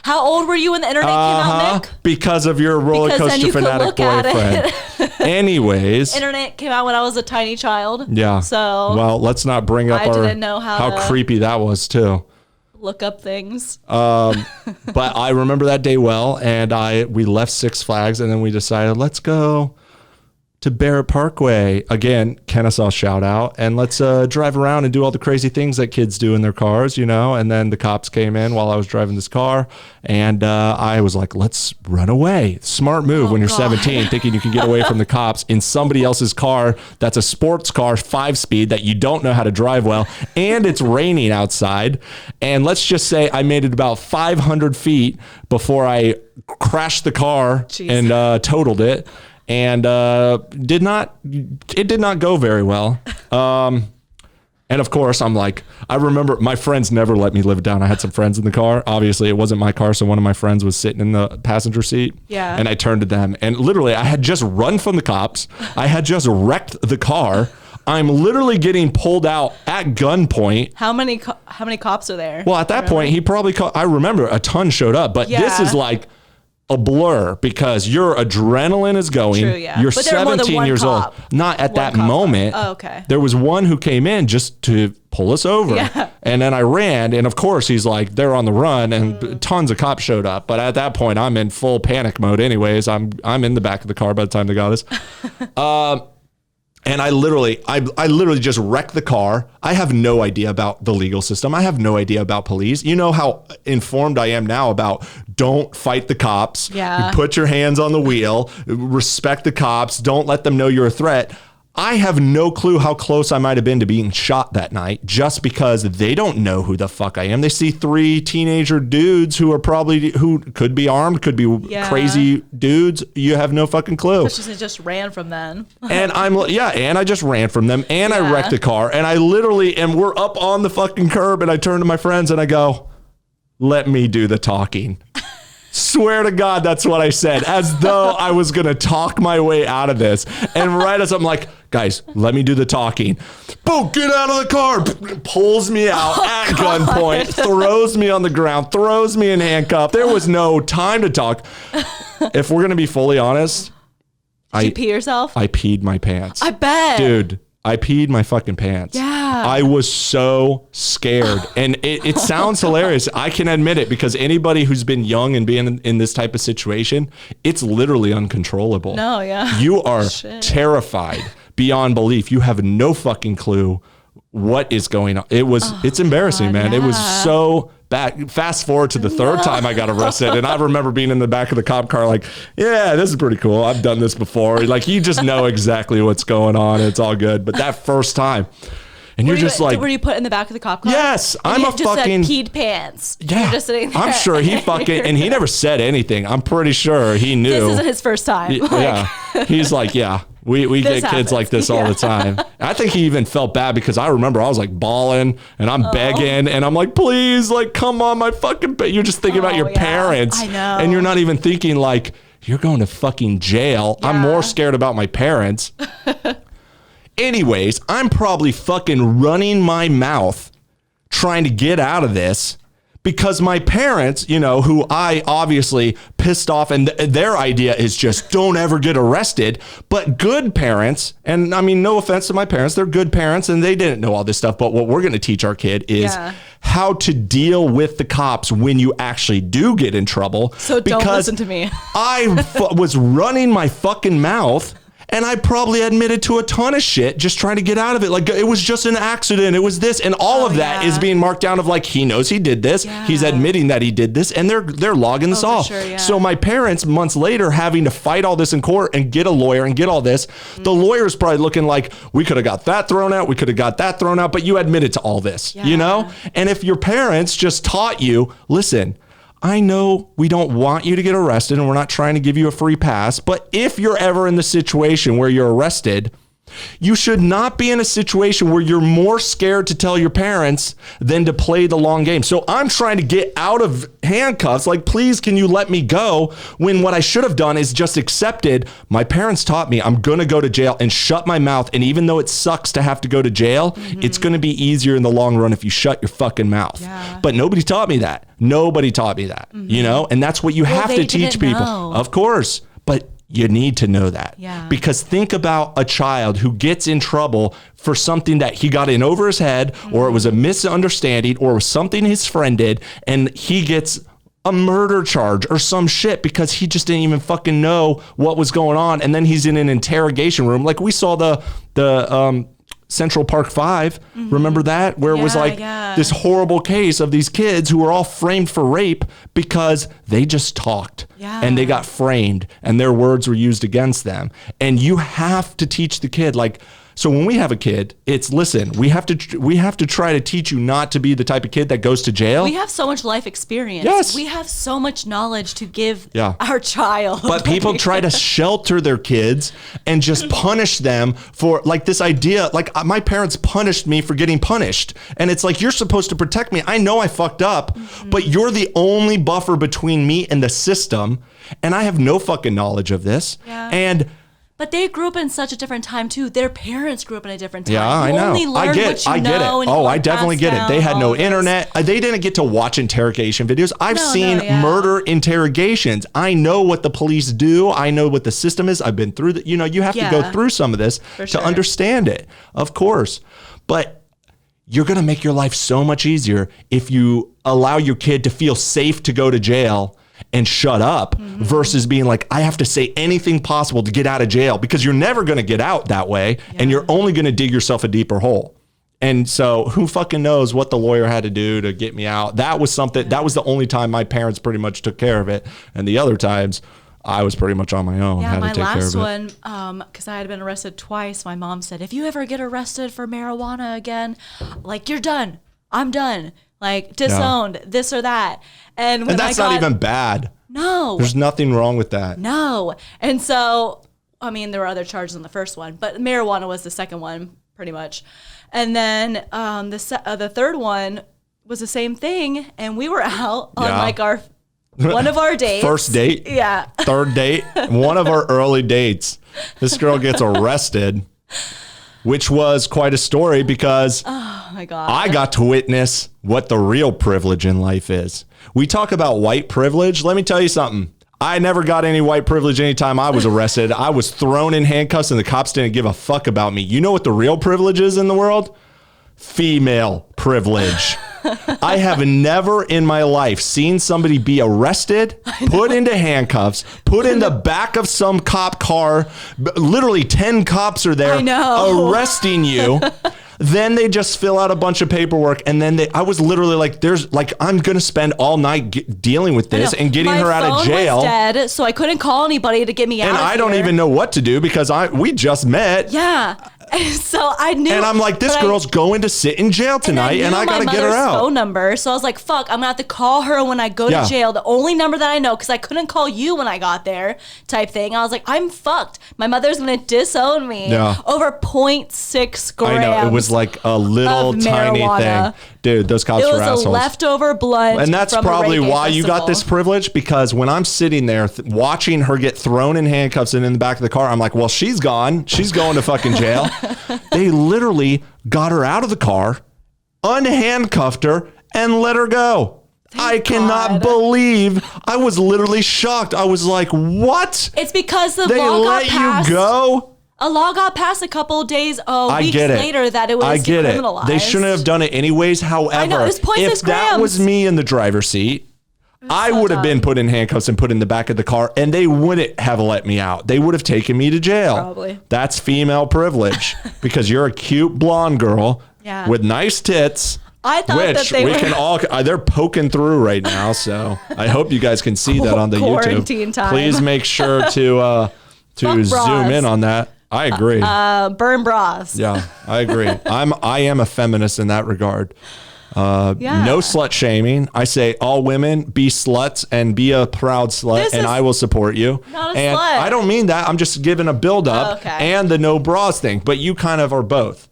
How old were you when the internet came out, Nick? Because of your roller coaster fanatic boyfriend. Anyways. Internet came out when I was a tiny child. Yeah. So. Well, let's not bring up how creepy that was too. Look up things. But I remember that day well, and we left Six Flags, and then we decided, let's go to Barrett Parkway. Again, Kennesaw shout out. And let's drive around and do all the crazy things that kids do in their cars, you know. And then the cops came in while I was driving this car. And I was like, let's run away. Smart move when you're 17, thinking you can get away from the cops in somebody else's car that's a sports car, 5-speed, that you don't know how to drive well. And it's raining outside. And let's just say I made it about 500 feet before I crashed the car and totaled it. And it did not go very well. And of course, I'm like, I remember my friends never let me live down. I had some friends in the car. Obviously, it wasn't my car, so one of my friends was sitting in the passenger seat. Yeah. And I turned to them, and literally, I had just run from the cops. I had just wrecked the car. I'm literally getting pulled out at gunpoint. How many cops are there? Well, at that point, he probably I remember a ton showed up, but this is like a blur because your adrenaline is going. True, yeah. You're But there are more than 17 one years cop. old. Not at that moment. Oh, okay. There was one who came in just to pull us over. Yeah. And then I ran. And of course, he's like, they're on the run. And tons of cops showed up. But at that point, I'm in full panic mode anyways. I'm in the back of the car by the time they got us. And I literally just wrecked the car. I have no idea about the legal system. I have no idea about police. You know how informed I am now about don't fight the cops. Yeah. You put your hands on the wheel, respect the cops, don't let them know you're a threat. I have no clue how close I might have been to being shot that night just because they don't know who the fuck I am. They see 3 teenager dudes who could be armed, could be crazy dudes. You have no fucking clue. Especially just ran from them. And I just ran from them and I wrecked the car and I literally, and we're up on the fucking curb and I turn to my friends and I go, let me do the talking. Swear to God, that's what I said, as though I was going to talk my way out of this. And right as I'm like, guys, let me do the talking. Boom, get out of the car. Pulls me out at gunpoint, throws me on the ground, throws me in handcuffs. There was no time to talk. If we're going to be fully honest. Did you pee yourself? I peed my pants. I bet. Dude, I peed my fucking pants. Yeah. I was so scared. And it sounds hilarious. I can admit it because anybody who's been young and being in this type of situation, it's literally uncontrollable. No, yeah. You are terrified beyond belief. You have no fucking clue what is going on. It's embarrassing, man. Yeah. It was so bad. Fast forward to the third time I got arrested. And I remember being in the back of the cop car like, yeah, this is pretty cool. I've done this before. Like, you just know exactly what's going on. It's all good. But that first time, and you're just like, were you put in the back of the cop car? Yes, and I'm a fucking peed pants. Yeah, you're just sitting there. I'm sure he fucking, and he never said anything. I'm pretty sure he knew. This isn't his first time. Yeah, he's like, yeah, we get kids like this all the time. I think he even felt bad because I remember I was like bawling and I'm begging and I'm like, please, like, come on, my fucking. You're just thinking about your parents. I know. And you're not even thinking like you're going to fucking jail. Yeah. I'm more scared about my parents. Anyways, I'm probably fucking running my mouth trying to get out of this because my parents, you know, who I obviously pissed off, and their idea is just don't ever get arrested. But good parents, and I mean, no offense to my parents, they're good parents and they didn't know all this stuff. But what we're going to teach our kid is how to deal with the cops when you actually do get in trouble. So don't listen to me. I was running my fucking mouth. And I probably admitted to a ton of shit just trying to get out of it. Like, it was just an accident. It was this. And all of that is being marked down of like, he knows he did this. Yeah. He's admitting that he did this. And they're logging this off. Sure, So my parents, months later, having to fight all this in court and get a lawyer and get all this, the lawyer's probably looking like, we could have got that thrown out. We could have got that thrown out. But you admitted to all this, you know? And if your parents just taught you, listen, I know we don't want you to get arrested and we're not trying to give you a free pass, but if you're ever in the situation where you're arrested, you should not be in a situation where you're more scared to tell your parents than to play the long game. So I'm trying to get out of handcuffs. Like, please, can you let me go? When what I should have done is just accepted. My parents taught me I'm going to go to jail and shut my mouth. And even though it sucks to have to go to jail, it's going to be easier in the long run if you shut your fucking mouth. Yeah. But nobody taught me that. Nobody taught me that, you know? And that's what you have to teach people. Of course. But you need to know that. Because think about a child who gets in trouble for something that he got in over his head, or it was a misunderstanding, or it was something his friend did, and he gets a murder charge or some shit because he just didn't even fucking know what was going on. And then he's in an interrogation room. Like we saw the Central Park 5. Remember that? Where it was like this horrible case of these kids who were all framed for rape because they just talked and they got framed and their words were used against them. And you have to teach the kid, like, so when we have a kid, it's listen, we have to try to teach you not to be the type of kid that goes to jail. We have so much life experience. Yes. We have so much knowledge to give our child. But people try to shelter their kids and just punish them for like this idea. Like my parents punished me for getting punished. And it's like, you're supposed to protect me. I know I fucked up, but you're the only buffer between me and the system. And I have no fucking knowledge of this. Yeah. But they grew up in such a different time too. Their parents grew up in a different time. Yeah, I know. I get it. Oh, I definitely get it. They had no internet. They didn't get to watch interrogation videos. I've seen murder interrogations. I know what the police do. I know what the system is. I've been through that. You know, you have to go through some of this to understand it, of course. But you're going to make your life so much easier if you allow your kid to feel safe to go to jail and shut up versus being like, I have to say anything possible to get out of jail, because you're never going to get out that way and you're only going to dig yourself a deeper hole. And so who fucking knows what the lawyer had to do to get me out. That was something, that was the only time my parents pretty much took care of it. And the other times I was pretty much on my own. Yeah, my last one, because I had been arrested twice, my mom said, if you ever get arrested for marijuana again, like, you're done. I'm done. Like, disowned, this or that. And that's not even bad. No. There's nothing wrong with that. No. And so, I mean, there were other charges on the first one, but marijuana was the second one, pretty much. And then the third one was the same thing. And we were out on like one of our dates. First date? Yeah. Third date? One of our early dates. This girl gets arrested, which was quite a story because oh my God, I got to witness what the real privilege in life is. We talk about white privilege. Let me tell you something. I never got any white privilege anytime I was arrested. I was thrown in handcuffs and the cops didn't give a fuck about me. You know what the real privilege is in the world? Female privilege. I have never in my life seen somebody be arrested, put into handcuffs, put in the back of some cop car. Literally 10 cops are there arresting you. Then they just fill out a bunch of paperwork. And then I was literally like, I'm going to spend all night dealing with this and getting her out of jail. My phone was dead, so I couldn't call anybody to get me out of here. And I don't even know what to do because we just met. Yeah. So I knew, and I'm like, this girl's going to sit in jail tonight, and I gotta get her out. Phone number, so I was like, fuck, I'm gonna have to call her when I go to jail. The only number that I know, because I couldn't call you when I got there, type thing. I was like, I'm fucked. My mother's gonna disown me over 0.6 grams. I know, it was like a little tiny thing, dude. Those cops were assholes. It was a leftover blunt, and that's probably why you got this privilege. Because when I'm sitting there watching her get thrown in handcuffs and in the back of the car, I'm like, well, she's gone. She's going to fucking jail. They literally got her out of the car, unhandcuffed her, and let her go. I cannot believe. I was literally shocked. I was like, what? It's because the law got passed. They let you go? A law got passed a couple of days, weeks later that it was decriminalized. They shouldn't have done it anyways. However, I know, it was 0.6 grams. That was me in the driver's seat, I would have been put in handcuffs and put in the back of the car, and they wouldn't have let me out. They would have taken me to jail. Probably. That's female privilege because you're a cute blonde girl with nice tits. I thought that they can all. They're poking through right now, so I hope you guys can see that on the YouTube. Time. Please make sure to zoom in on that. I agree. Burn bras. Yeah, I agree. I am a feminist in that regard. No slut shaming. I say all women be sluts and be a proud slut, and I will support you. Not a slut. I don't mean that. I'm just giving a build up and the no bras thing. But you kind of are both.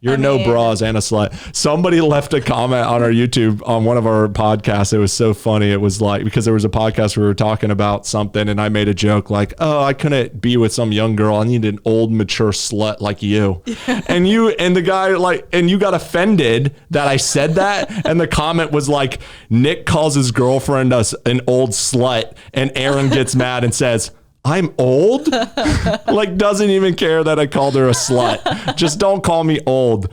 You're no bras and a slut. Somebody left a comment on our YouTube on one of our podcasts. It was so funny. It was like, because there was a podcast where we were talking about something and I made a joke like, oh, I couldn't be with some young girl. I need an old, mature slut like you. And the guy and you got offended that I said that. And the comment was like, Nick calls his girlfriend an old slut. And Erin gets mad and says, I'm old? Like, doesn't even care that I called her a slut. Just don't call me old.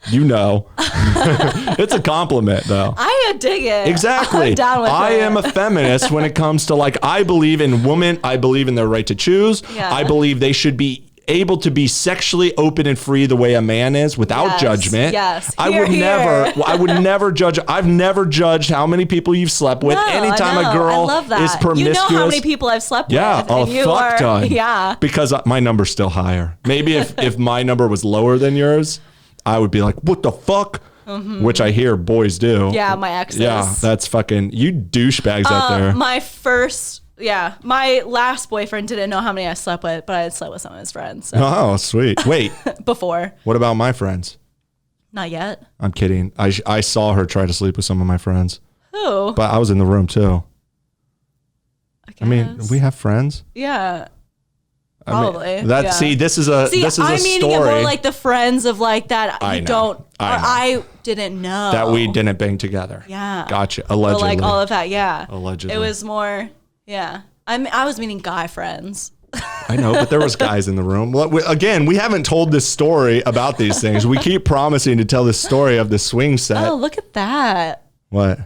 You know. It's a compliment, though. I dig it. Exactly. I'm down with I it. am a feminist when it comes to like, I believe in women. I believe in their right to choose. Yeah. I believe they should be able to be sexually open and free the way a man is without judgment. Yes. I would never judge. I've never judged how many people you've slept with. Anytime a girl is promiscuous. You know how many people I've slept with. Yeah, a fuck ton. Yeah. Because my number's still higher. Maybe if my number was lower than yours, I would be like, what the fuck? Mm-hmm. Which I hear boys do. Yeah, my exes. Yeah, that's fucking, you douchebags out there. My last boyfriend didn't know how many I slept with, but I had slept with some of his friends. So. Oh, sweet. Wait. Before. What about my friends? Not yet. I'm kidding. I saw her try to sleep with some of my friends. Who? But I was in the room too. I mean, we have friends. Yeah. Probably. I mean, see, this is a story. I'm meaning it more like the friends of like that I didn't know. That we didn't bang together. Yeah. Gotcha. Allegedly. But like all of that, yeah. Allegedly. It was more, yeah. I was meaning guy friends. I know, but there was guys in the room. Again, we haven't told this story about these things. We keep promising to tell this story of the swing set. Oh, look at that. What?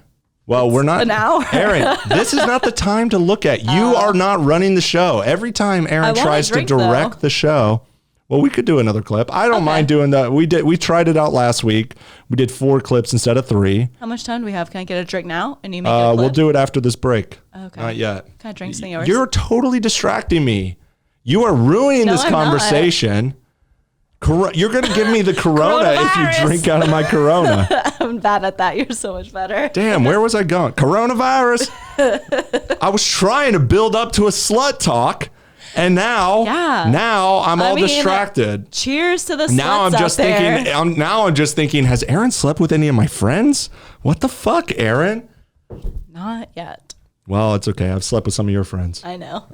Well, we're not. An hour. Erin, this is not the time to look at. You are not running the show. Every time Erin tries to direct the show, well, we could do another clip. I don't mind doing that. We tried it out last week. We did 4 clips instead of 3. How much time do we have? Can I get a drink now? And you make a clip? We'll do it after this break. Okay. Not yet. Can I drink some of yours? You're totally distracting me. You are ruining this conversation. You're going to give me the Corona if you drink out of my Corona. I'm bad at that. You're so much better. Damn, where was I going? Coronavirus? I was trying to build up to a slut talk, and now I'm all distracted. Cheers to the sluts out there. I'm just thinking, has Erin slept with any of my friends? What the fuck, Erin? Not yet. Well, it's okay. I've slept with some of your friends. I know.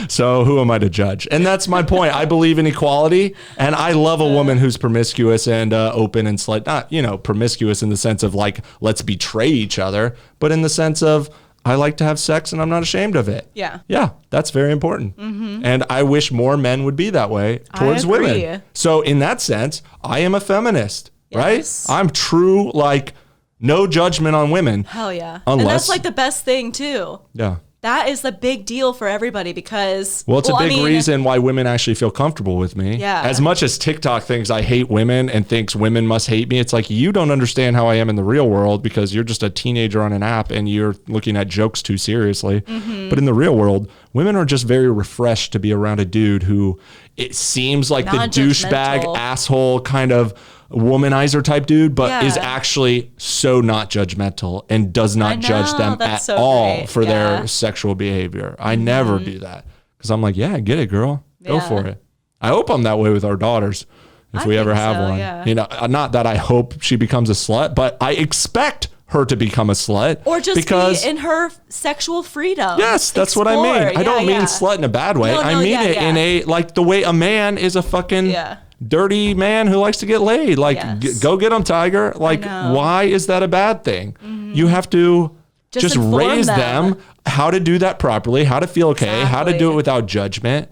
So who am I to judge? And that's my point. I believe in equality, and I love a woman who's promiscuous and open and not, promiscuous in the sense of like, let's betray each other, but in the sense of I like to have sex and I'm not ashamed of it. Yeah. Yeah, that's very important. Mm-hmm. And I wish more men would be that way towards women. So in that sense, I am a feminist, right? I'm true, like, no judgment on women. Hell yeah. And that's like the best thing too. Yeah. That is the big deal for everybody because... Well, it's a big reason why women actually feel comfortable with me. Yeah. As much as TikTok thinks I hate women and thinks women must hate me, it's like, you don't understand how I am in the real world because you're just a teenager on an app and you're looking at jokes too seriously. Mm-hmm. But in the real world, women are just very refreshed to be around a dude who it seems like the douchebag, asshole kind of womanizer type dude, but is actually so not judgmental and does not judge them at all for their sexual behavior. I never do that because I'm like, yeah, get it, girl. Go for it. I hope I'm that way with our daughters if we ever have one. Yeah. Not that I hope she becomes a slut, but I expect her to become a slut. Or just be in her sexual freedom. Yes, that's what I mean. I don't mean slut in a bad way. I mean it in a, like the way a man is a fucking... dirty man who likes to get laid. Like, go get him, Tiger. Like, why is that a bad thing? Mm-hmm. You have to just raise them how to do that properly, how to feel okay, how to do it without judgment.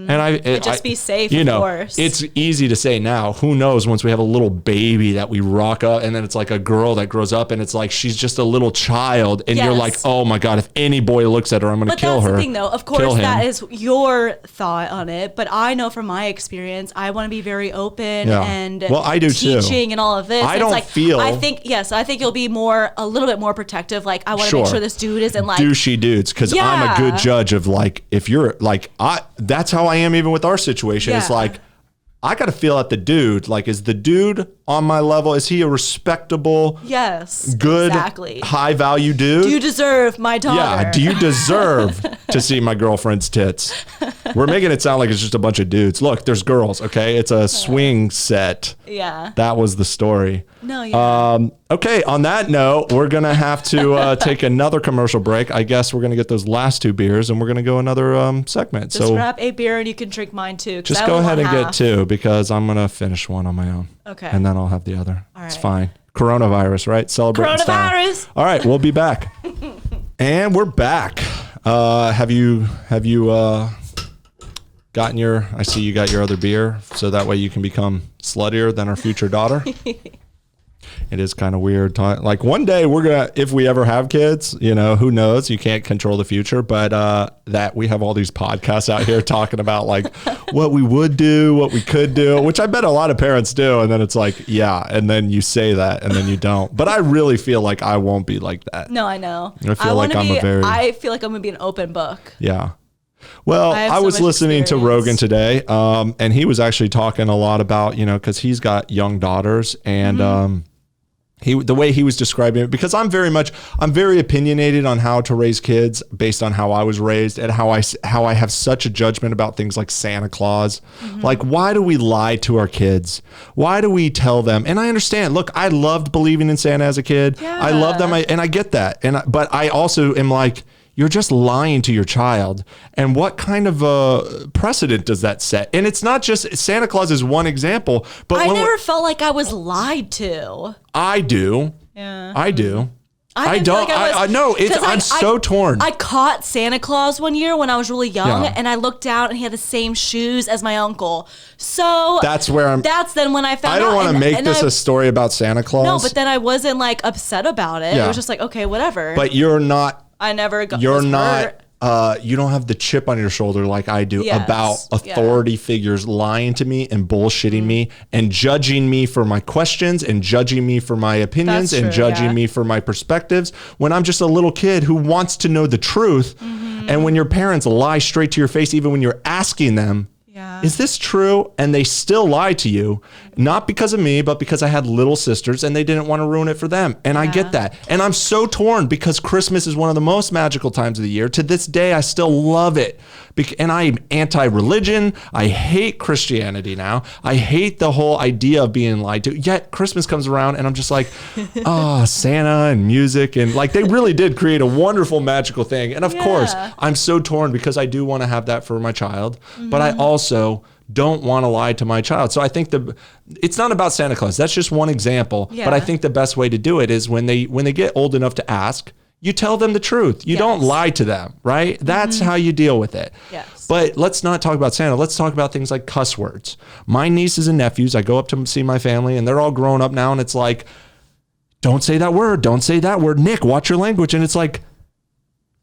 And just be safe, of course. It's easy to say now. Who knows once we have a little baby that we rock up and then it's like a girl that grows up and it's like she's just a little child and you're like, oh my God, if any boy looks at her, I'm going to kill her. But that's the thing though. Of course, that is your thought on it. But I know from my experience, I want to be very open and I do teaching and all of this. I don't feel... I think you'll be a little bit more protective. Like, I want to make sure this dude isn't like... douchey dudes, because I'm a good judge of like, if you're like, that's how I am even with our situation. It's like, I got to feel at the dude. Like, is the dude on my level? Is he a respectable, good, high value dude? Do you deserve my daughter? Yeah. Do you deserve to see my girlfriend's tits? We're making it sound like it's just a bunch of dudes. Look, there's girls. Okay, it's a swing set. Yeah. That was the story. No. Yeah. Okay. On that note, we're gonna have to take another commercial break. I guess we're gonna get those last 2 beers, and we're gonna go another segment. Just grab a beer, and you can drink mine too. Just go ahead and get 2 because I'm gonna finish one on my own. Okay. And then I'll have the other. All right. It's fine. Coronavirus, right? Celebrate. Coronavirus. All right, we'll be back. And we're back. Have you I see you got your other beer, so that way you can become sluttier than our future daughter. It is kind of weird. Like one day if we ever have kids, who knows? You can't control the future, but that we have all these podcasts out here talking about like what we would do, what we could do, which I bet a lot of parents do. And then it's like, yeah. And then you say that and then you don't. But I really feel like I won't be like that. No, I know. I feel like I'm going to be an open book. Yeah. Well, I was listening to Rogan today, and he was actually talking a lot about, because he's got young daughters, and the way he was describing it, because I'm very opinionated on how to raise kids based on how I was raised and how I have such a judgment about things like Santa Claus. Like, why do we lie to our kids? Why do we tell them? And I understand. Look, I loved believing in Santa as a kid. Yeah. I love them, and I get that. But I also am like, you're just lying to your child. And what kind of a precedent does that set? And it's not just Santa Claus is one example, but I never felt like I was lied to. I do. Yeah. I do. I don't. I know. I'm so torn. I caught Santa Claus one year when I was really young, and I looked out and he had the same shoes as my uncle. So that's then when I found out. I don't want to make this a story about Santa Claus. No, but then I wasn't like upset about it. Yeah. It was just like, okay, whatever. But you're not. I never got. You're not. You don't have the chip on your shoulder like I do about authority figures lying to me and bullshitting me and judging me for my questions and judging me for my opinions and judging me for my perspectives when I'm just a little kid who wants to know the truth. And when your parents lie straight to your face, even when you're asking them, is this true? And they still lie to you, not because of me, but because I had little sisters and they didn't want to ruin it for them. And I get that. And I'm so torn because Christmas is one of the most magical times of the year. To this day, I still love it. And I'm anti-religion. I hate Christianity now. I hate the whole idea of being lied to. Yet Christmas comes around and I'm just like, Santa and music. And like they really did create a wonderful, magical thing. And of course, I'm so torn because I do want to have that for my child. But I also don't want to lie to my child. So I think it's not about Santa Claus. That's just one example. Yeah. But I think the best way to do it is when they get old enough to ask, you tell them the truth. You don't lie to them, right? That's how you deal with it. Yes. But let's not talk about Santa. Let's talk about things like cuss words. My nieces and nephews, I go up to see my family and they're all grown up now and it's like, don't say that word. Don't say that word. Nick, watch your language. And it's like,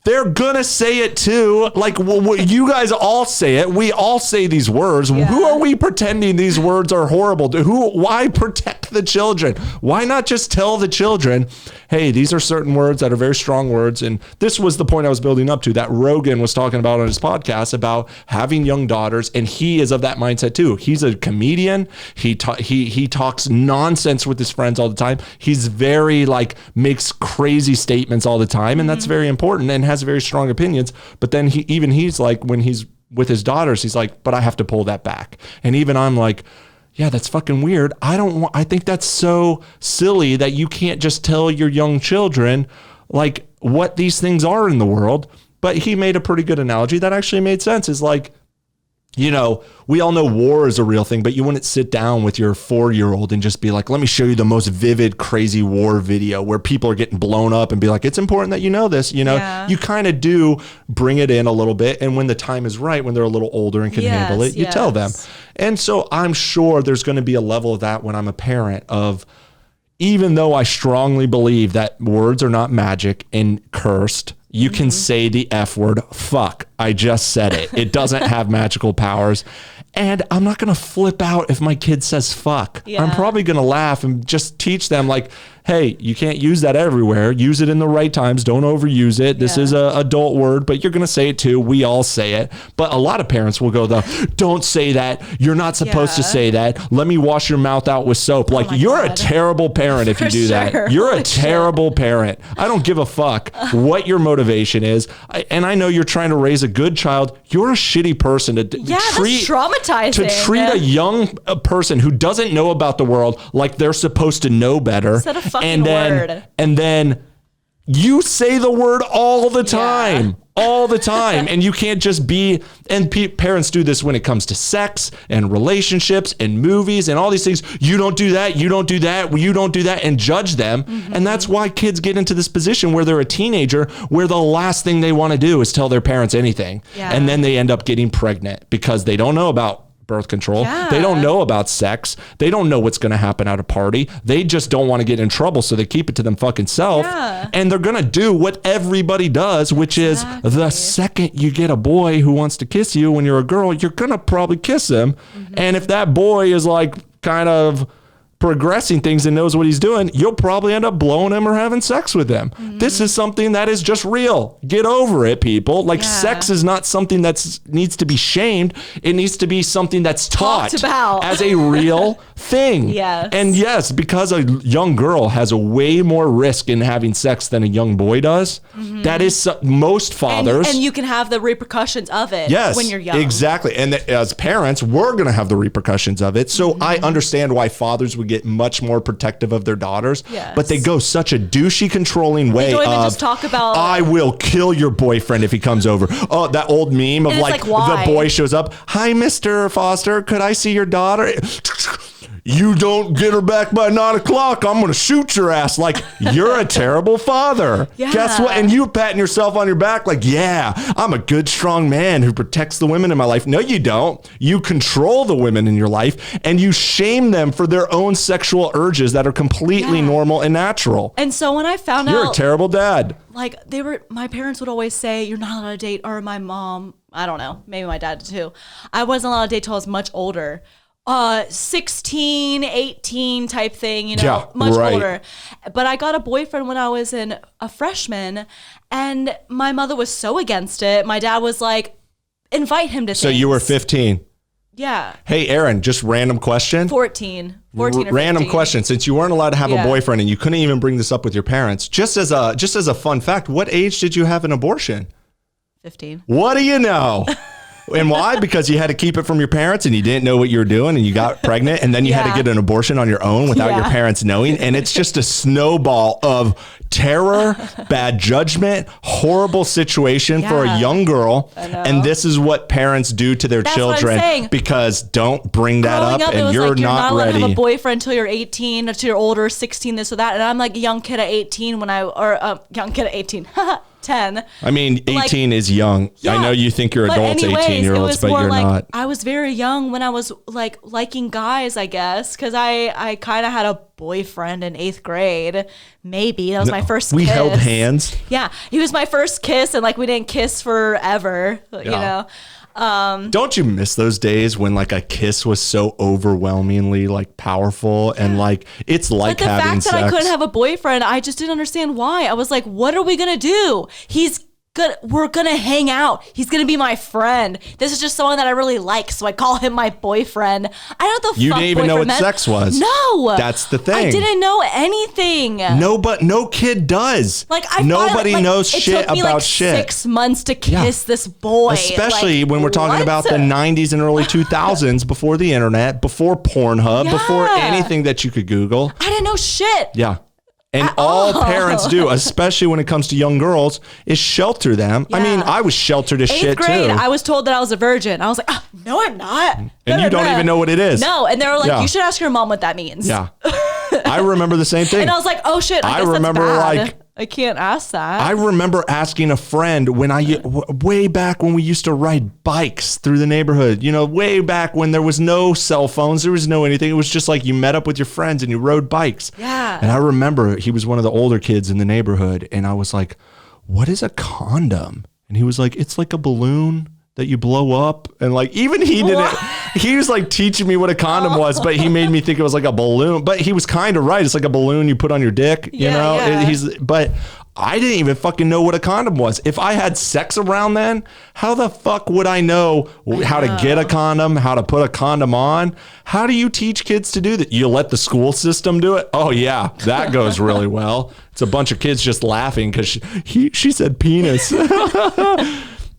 they're gonna say it too. Like you guys all say it. We all say these words. Yeah. Who are we pretending these words are horrible to? Why protect the children? Why not just tell the children, hey, these are certain words that are very strong words. And this was the point I was building up to that Rogan was talking about on his podcast about having young daughters. And he is of that mindset too. He's a comedian. He talks nonsense with his friends all the time. He's very makes crazy statements all the time. And that's very important and has very strong opinions. But then he's like, when he's with his daughters, he's like, but I have to pull that back. And even I'm like, yeah, that's fucking weird. I think that's so silly that you can't just tell your young children like what these things are in the world. But he made a pretty good analogy that actually made sense. Is like, we all know war is a real thing, but you wouldn't sit down with your 4-year-old and just be like, let me show you the most vivid, crazy war video where people are getting blown up and be like, it's important that you know this. You kind of do bring it in a little bit. And when the time is right, when they're a little older and can handle it, you tell them. And so I'm sure there's going to be a level of that when I'm a parent of, even though I strongly believe that words are not magic and cursed, you can say the F word, fuck. I just said it. It doesn't have magical powers. And I'm not going to flip out if my kid says fuck. Yeah. I'm probably going to laugh and just teach them like, hey, you can't use that everywhere. Use it in the right times. Don't overuse it. This is an adult word, but you're going to say it too. We all say it. But a lot of parents will go, don't say that. You're not supposed to say that. Let me wash your mouth out with soap. Like, you're a terrible parent if you do that. You're a terrible parent. I don't give a fuck what your motivation is. And I know you're trying to raise a good child. You're a shitty person to treat. That's traumatizing. To treat a young person who doesn't know about the world like they're supposed to know better. Instead of fucking word. And then you say the word all the time. all the time. And you can't just be, and parents do this when it comes to sex and relationships and movies and all these things. You don't do that. You don't do that. You don't do that, and judge them. And that's why kids get into this position where they're a teenager, where the last thing they want to do is tell their parents anything. Yeah. And then they end up getting pregnant because they don't know about birth control. Yeah. They don't know about sex. They don't know what's going to happen at a party. They just don't want to get in trouble, so they keep it to them fucking self. Yeah. And they're going to do what everybody does, which is the second you get a boy who wants to kiss you when you're a girl, you're going to probably kiss him. And if that boy is like kind of progressing things and knows what he's doing, you'll probably end up blowing him or having sex with him. This is something that is just real. Get over it, people. Like, sex is not something that needs to be shamed. It needs to be something that's taught about as a real thing. Yes. And yes, because a young girl has a way more risk in having sex than a young boy does. That is most fathers. And you can have the repercussions of it when you're young. Exactly. And as parents, we're going to have the repercussions of it. So I understand why fathers would get much more protective of their daughters, but they go such a douchey, controlling way. They don't even just talk about, I will kill your boyfriend if he comes over. Oh, that old meme of like the boy shows up. Hi, Mr. Foster. Could I see your daughter? You don't get her back by 9 o'clock, I'm going to shoot your ass. Like, you're a terrible father. Yeah. Guess what? And you patting yourself on your back like, yeah, I'm a good, strong man who protects the women in my life. No, you don't. You control the women in your life, and you shame them for their own sexual urges that are completely normal and natural. And so when I found out, you're a terrible dad. Like, my parents would always say, you're not allowed to date, or my mom, I don't know, maybe my dad too. I wasn't allowed to date till I was much older. 16, 18 type thing, you know, much older. But I got a boyfriend when I was a freshman, and my mother was so against it. My dad was like, invite him to So you were 15? Yeah. Hey, Erin, just random question. 14 or 15. Random question. Since you weren't allowed to have a boyfriend and you couldn't even bring this up with your parents, just as a fun fact, what age did you have an abortion? 15. What do you know? And why? Because you had to keep it from your parents and you didn't know what you were doing and you got pregnant and then you had to get an abortion on your own without your parents knowing. And it's just a snowball of terror, bad judgment, horrible situation for a young girl. And this is what parents do to their children, because don't bring that up and you're not ready. To have a boyfriend until you're 18, until you're older, 16, this or that. And I'm like a young kid at 18 young kid at 18. 10. I mean, 18 is young. Yeah. I know you think you're adults, 18-year-olds, but you're not. I was very young when I was like liking guys, I guess, because I kind of had a boyfriend in 8th grade. Maybe that was my first kiss. We held hands. Yeah, he was my first kiss, and like we didn't kiss forever. You know. Don't you miss those days when like a kiss was so overwhelmingly like powerful and like it's like having sex? The fact that I couldn't have a boyfriend, I just didn't understand why. I was like, what are we gonna do? We're gonna hang out. He's gonna be my friend. This is just someone that I really like, so I call him my boyfriend. I don't know what the You didn't even know what sex was. No, that's the thing. I didn't know anything. No, but no kid does. Like nobody knows shit about shit. It took me 6 months to kiss this boy. Especially when we're talking about the 90s and early 2000s, before the internet, before Pornhub, before anything that you could Google. I didn't know shit. Yeah. And all parents do, especially when it comes to young girls, is shelter them. Yeah. I mean, I was sheltered as shit grade, too. I was told that I was a virgin. I was like, no, I'm not. And you don't even know what it is. No. And they were like, you should ask your mom what that means. Yeah. I remember the same thing. And I was like, oh shit, I guess remember that's bad. I can't ask that. I remember asking a friend when way back when we used to ride bikes through the neighborhood, you know, way back when there was no cell phones, there was no anything. It was just like you met up with your friends and you rode bikes. Yeah. And I remember he was one of the older kids in the neighborhood. And I was like, what is a condom? And he was like, it's like a balloon that you blow up. And like, even he didn't, he was like teaching me what a condom was, but he made me think it was like a balloon. But he was kind of right. It's like a balloon you put on your dick, you know? Yeah. But I didn't even fucking know what a condom was. If I had sex around then, how the fuck would I know how to get a condom, how to put a condom on? How do you teach kids to do that? You let the school system do it? Oh yeah, that goes really well. It's a bunch of kids just laughing because she said penis.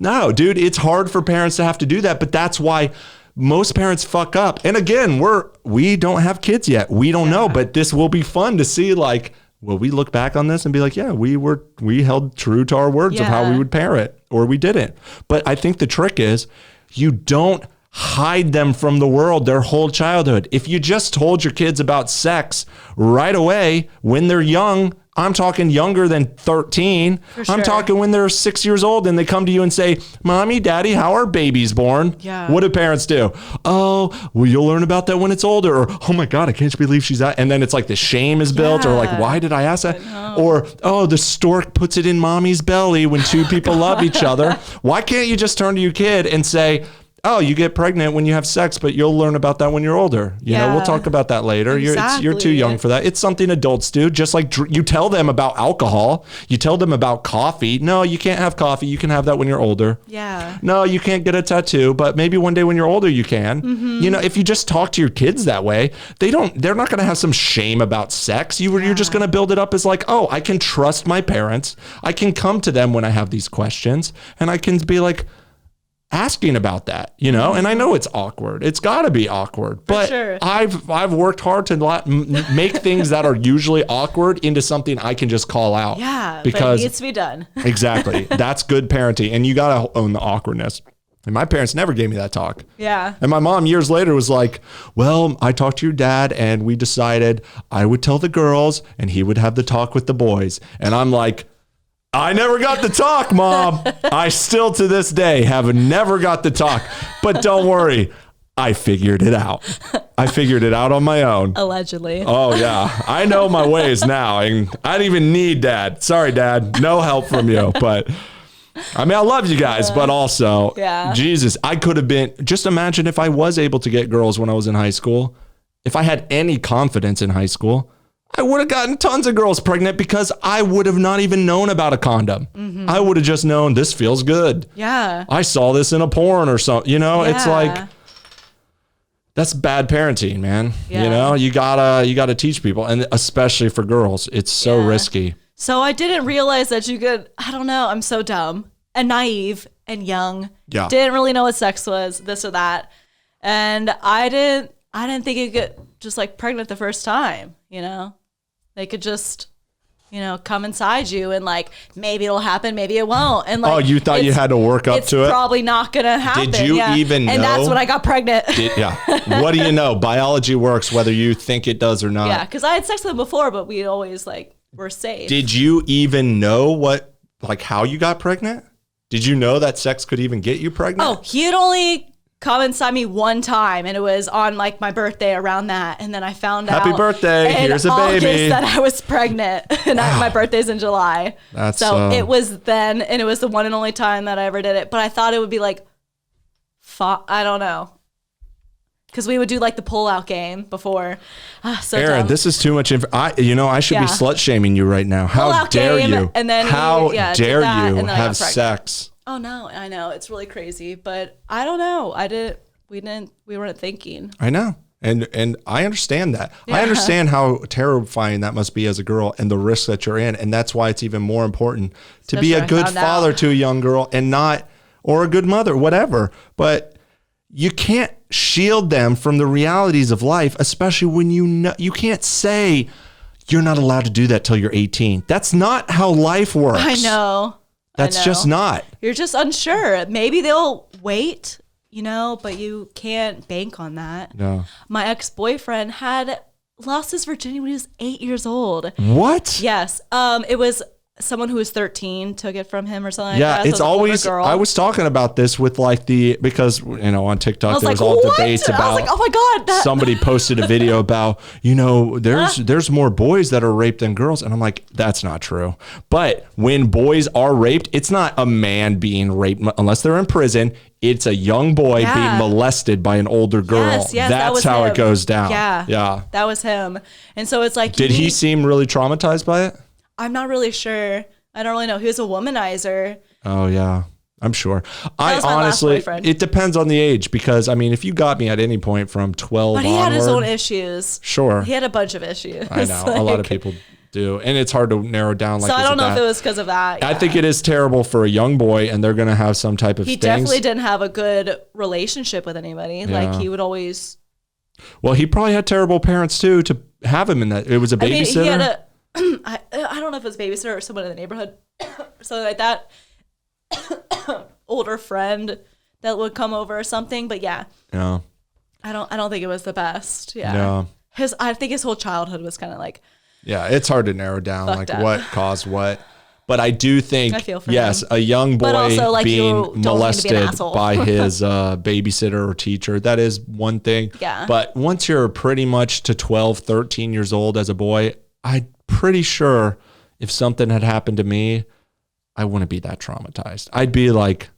No, dude, it's hard for parents to have to do that, but that's why most parents fuck up. And again, we don't have kids yet. We don't know, but this will be fun to see like will we look back on this and be like, yeah, we held true to our words of how we would parent, or we didn't. But I think the trick is you don't hide them from the world their whole childhood. If you just told your kids about sex right away when they're young, I'm talking younger than 13. I'm talking when they're 6 years old and they come to you and say, Mommy, Daddy, how are babies born? Yeah. What do parents do? Oh, well, you'll learn about that when it's older. Or, oh my God, I can't believe she's that. And then it's like the shame is built, or like, why did I ask that? Or, oh, the stork puts it in mommy's belly when two people love each other. Why can't you just turn to your kid and say, oh, you get pregnant when you have sex, but you'll learn about that when you're older. You know, we'll talk about that later. Exactly. You're too young for that. It's something adults do. Just like you tell them about alcohol, you tell them about coffee. No, you can't have coffee. You can have that when you're older. Yeah. No, you can't get a tattoo, but maybe one day when you're older, you can. You know, if you just talk to your kids that way, they're not going to have some shame about sex. You're just going to build it up as like, oh, I can trust my parents. I can come to them when I have these questions, and I can be like, asking about that, you know, and I know it's awkward. It's got to be awkward, but I've worked hard to make things that are usually awkward into something I can just call out. Yeah, because but it needs to be done. Exactly. That's good parenting, and you got to own the awkwardness. And my parents never gave me that talk. Yeah. And my mom years later was like, well, I talked to your dad and we decided I would tell the girls and he would have the talk with the boys. And I'm like, I never got the talk, Mom. I still to this day have never got the talk. But don't worry, I figured it out. I figured it out on my own. Allegedly. Oh, yeah. I know my ways now. And I don't even need Dad. Sorry, Dad. No help from you. But I mean, I love you guys, but also, Jesus, I could have been, just imagine if I was able to get girls when I was in high school. If I had any confidence in high school, I would have gotten tons of girls pregnant because I would have not even known about a condom. I would have just known this feels good. Yeah. I saw this in a porn or something. You know, it's like, that's bad parenting, man. You know, you gotta teach people, and especially for girls, it's so risky. So I didn't realize that you could, I don't know, I'm so dumb and naive and young. Yeah. Didn't really know what sex was, this or that. And I didn't think you could just like pregnant the first time, you know? They could just, you know, come inside you and like, maybe it'll happen, maybe it won't. And like, oh, you thought you had to work up to it? It's probably not going to happen. Did you even know? And that's when I got pregnant. What do you know? Biology works whether you think it does or not. Yeah, because I had sex with them before, but we always like were safe. Did you even know how you got pregnant? Did you know that sex could even get you pregnant? Oh, he had only come inside me one time, and it was on like my birthday around that, and then I found out happy birthday, here's a baby, that I was pregnant, and my birthday's in July. It was then, and it was the one and only time that I ever did it. But I thought it would be like, I don't know, because we would do like the pull-out game before. So Erin, dumb. this is too much I should be slut shaming you right now. How dare you? And then how dare you have sex? Oh no, I know it's really crazy, but I don't know. We weren't thinking. I know. And I understand that. Yeah. I understand how terrifying that must be as a girl and the risks that you're in. And that's why it's even more important to be a good father to a young girl or a good mother, whatever. But you can't shield them from the realities of life, especially when you can't say you're not allowed to do that till you're 18. That's not how life works. I know. That's just not. You're just unsure. Maybe they'll wait, you know, but you can't bank on that. No. My ex-boyfriend had lost his virginity when he was 8 years old. What? Yes. It was someone who was 13 took it from him or something. Yeah, like that. it's always, I was talking about this with because, you know, on TikTok, there's all debates about, I was like, oh my God. Somebody posted a video about, you know, there's more boys that are raped than girls. And I'm like, that's not true. But when boys are raped, it's not a man being raped unless they're in prison. It's a young boy being molested by an older girl. Yes, that's how it goes down. Yeah. That was him. And so it's like, did he seem really traumatized by it? I'm not really sure. I don't really know. He was a womanizer. Oh, yeah. I'm sure. I honestly, it depends on the age because, I mean, if you got me at any point from 12 But he had his own issues. Sure. He had a bunch of issues. I know. A lot of people do. And it's hard to narrow down. So I don't know if it was because of that. Yeah. I think it is terrible for a young boy and they're going to have some type of He definitely didn't have a good relationship with anybody. Yeah. Like he would always. Well, he probably had terrible parents too to have him in that. It was a babysitter. I I don't know if it was babysitter or someone in the neighborhood, something like that. Older friend that would come over or something, but yeah. I don't think it was the best. Yeah. I think his whole childhood was kind of like. Yeah, it's hard to narrow down like up. What caused what. But I do think, yes, him. A young boy also, like, being molested by his babysitter or teacher, that is one thing. Yeah. But once you're pretty much to 12, 13 years old as a boy, I'm pretty sure if something had happened to me, I wouldn't be that traumatized. I'd be like,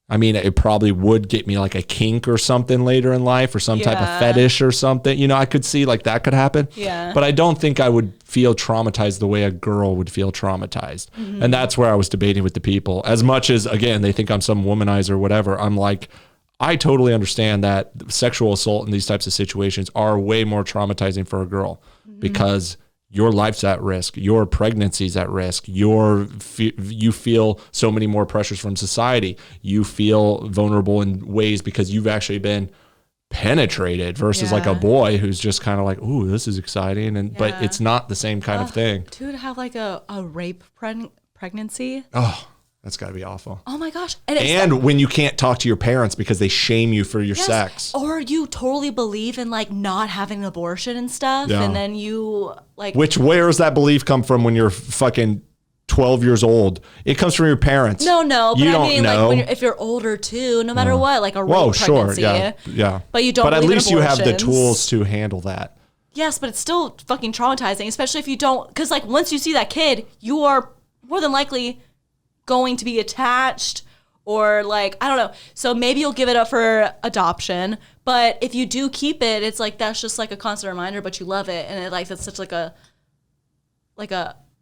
I mean, it probably would get me like a kink or something later in life or some type of fetish or something. You know, I could see like that could happen. Yeah. But I don't think I would feel traumatized the way a girl would feel traumatized. Mm-hmm. And that's where I was debating with the people. As much as, again, they think I'm some womanizer or whatever, I'm like, I totally understand that sexual assault in these types of situations are way more traumatizing for a girl because your life's at risk, your pregnancy's at risk, you feel so many more pressures from society. You feel vulnerable in ways because you've actually been penetrated versus like a boy who's just kind of like, ooh, this is exciting. But it's not the same kind of thing. To have like a rape pregnancy. Oh, that's got to be awful. Oh my gosh. And when you can't talk to your parents because they shame you for your sex. Or you totally believe in like not having an abortion and stuff. Yeah. And then you like. Where does that belief come from when you're fucking 12 years old? It comes from your parents. No, but you I don't mean know. like if you're older too, no matter what, like a rape pregnancy. Yeah. But you don't But at least you have the abortions. tools to handle that. Yes, but it's still fucking traumatizing, especially if you don't, because like once you see that kid, you are more than likely going to be attached or like, I don't know. So maybe you'll give it up for adoption, but if you do keep it, it's like, that's just like a constant reminder, but you love it. And it like, it's such like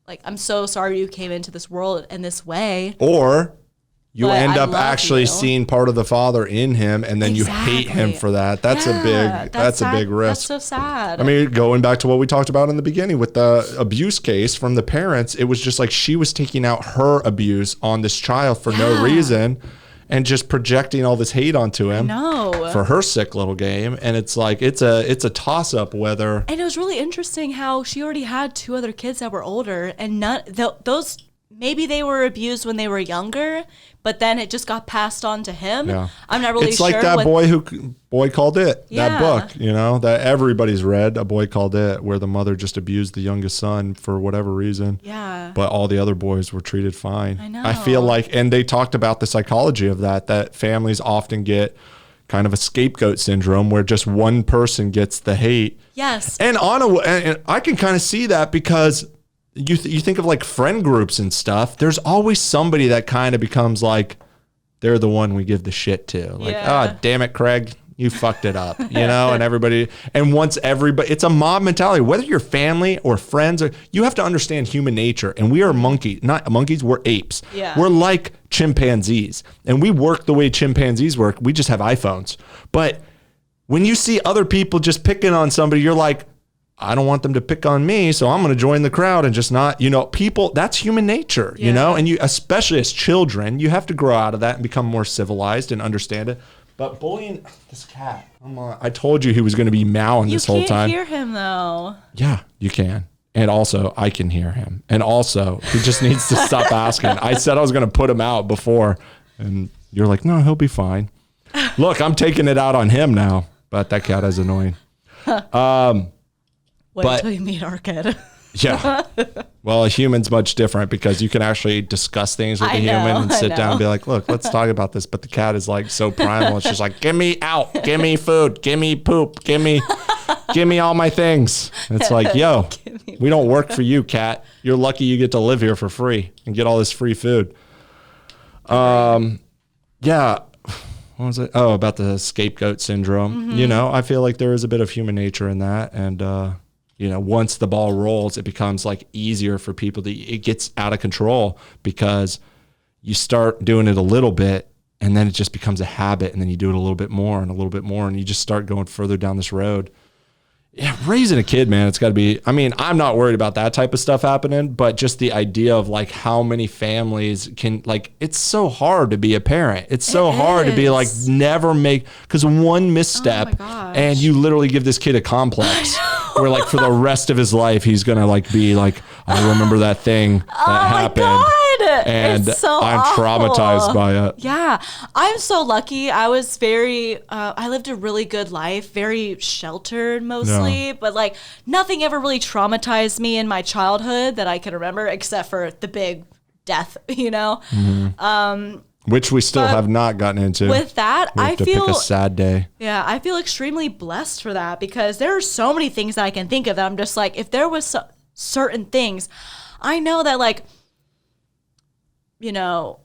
I'm so sorry you came into this world in this way. Or you end up actually seeing part of the father in him, and then you hate him for that. That's a big risk. That's so sad. I mean, going back to what we talked about in the beginning with the abuse case from the parents, it was just like she was taking out her abuse on this child for no reason and just projecting all this hate onto him for her sick little game. And it's like, it's a toss up whether. And it was really interesting how she already had 2 other kids that were older, and those maybe they were abused when they were younger, but then it just got passed on to him. Yeah. I'm not really sure. It's like that boy called it, that book, you know, that everybody's read, A Boy Called It, where the mother just abused the youngest son for whatever reason. Yeah. But all the other boys were treated fine. I know. I feel like, and they talked about the psychology of that families often get kind of a scapegoat syndrome where just one person gets the hate. Yes. And and I can kind of see that because you think of like friend groups and stuff, there's always somebody that kind of becomes like, they're the one we give the shit to. Like, damn it, Craig, you fucked it up, you know? And once everybody, it's a mob mentality, whether you're family or friends, you have to understand human nature. And we are not monkeys, we're apes. Yeah. We're like chimpanzees, and we work the way chimpanzees work. We just have iPhones. But when you see other people just picking on somebody, you're like, I don't want them to pick on me, so I'm going to join the crowd and just not, people, that's human nature, you know? And you, especially as children, you have to grow out of that and become more civilized and understand it. But bullying, this cat, I told you he was going to be meowing this whole time. You can't hear him though. Yeah, you can. And also, I can hear him. And also, he just needs to stop asking. I said I was going to put him out before, and you're like, no, he'll be fine. Look, I'm taking it out on him now, but that cat is annoying. Wait until you meet our kid. Yeah. Well, a human's much different because you can actually discuss things with a human and sit down and be like, look, let's talk about this. But the cat is like so primal. It's just like, give me out, give me food, give me poop, give me all my things. It's like, yo, we don't work for you, cat. You're lucky you get to live here for free and get all this free food. Yeah. What was it? Oh, about the scapegoat syndrome. Mm-hmm. I feel like there is a bit of human nature in that. And, once the ball rolls, it becomes like easier for people it gets out of control because you start doing it a little bit and then it just becomes a habit. And then you do it a little bit more and a little bit more. And you just start going further down this road. Yeah. Raising a kid, man, it's gotta be, I'm not worried about that type of stuff happening, but just the idea of like how many families can it's so hard to be a parent. It's so hard to be like, never make, cause one misstep and you literally give this kid a complex. where like for the rest of his life, he's going to like be like, I remember that thing that happened. My God. And it's so I'm awful. traumatized by it. Yeah. I'm so lucky. I was I lived a really good life, very sheltered mostly, but like nothing ever really traumatized me in my childhood that I can remember except for the big death, you know? Mm-hmm. Which we still have not gotten into. With that, I feel pick a sad day. Yeah, I feel extremely blessed for that because there are so many things that I can think of that I'm just like, if there was certain things, I know that like, you know,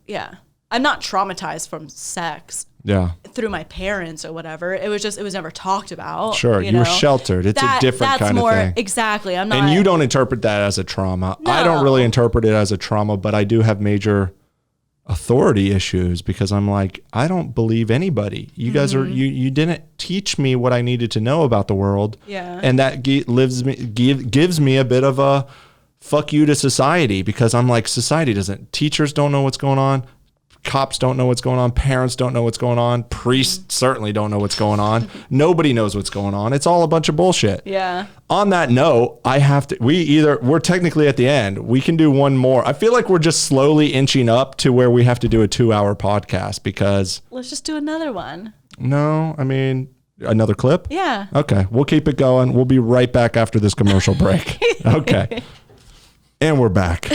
I'm not traumatized from sex. Yeah. Through my parents or whatever. It was never talked about. Sure. You were sheltered. It's a different kind of thing. Exactly. I'm not. And you don't interpret that as a trauma. No. I don't really interpret it as a trauma, but I do have major authority issues because I'm like, I don't believe anybody. You guys are, you didn't teach me what I needed to know about the world. Yeah. And that gives me a bit of a fuck you to society because I'm like, society teachers don't know what's going on. Cops don't know what's going on. Parents don't know what's going on. Priests certainly don't know what's going on. Nobody knows what's going on. It's all a bunch of bullshit. Yeah. On that note, we're technically at the end. We can do one more. I feel like we're just slowly inching up to where we have to do a 2-hour podcast because. Let's just do another one. No, I mean, another clip? Yeah. Okay. We'll keep it going. We'll be right back after this commercial break. Okay. And we're back.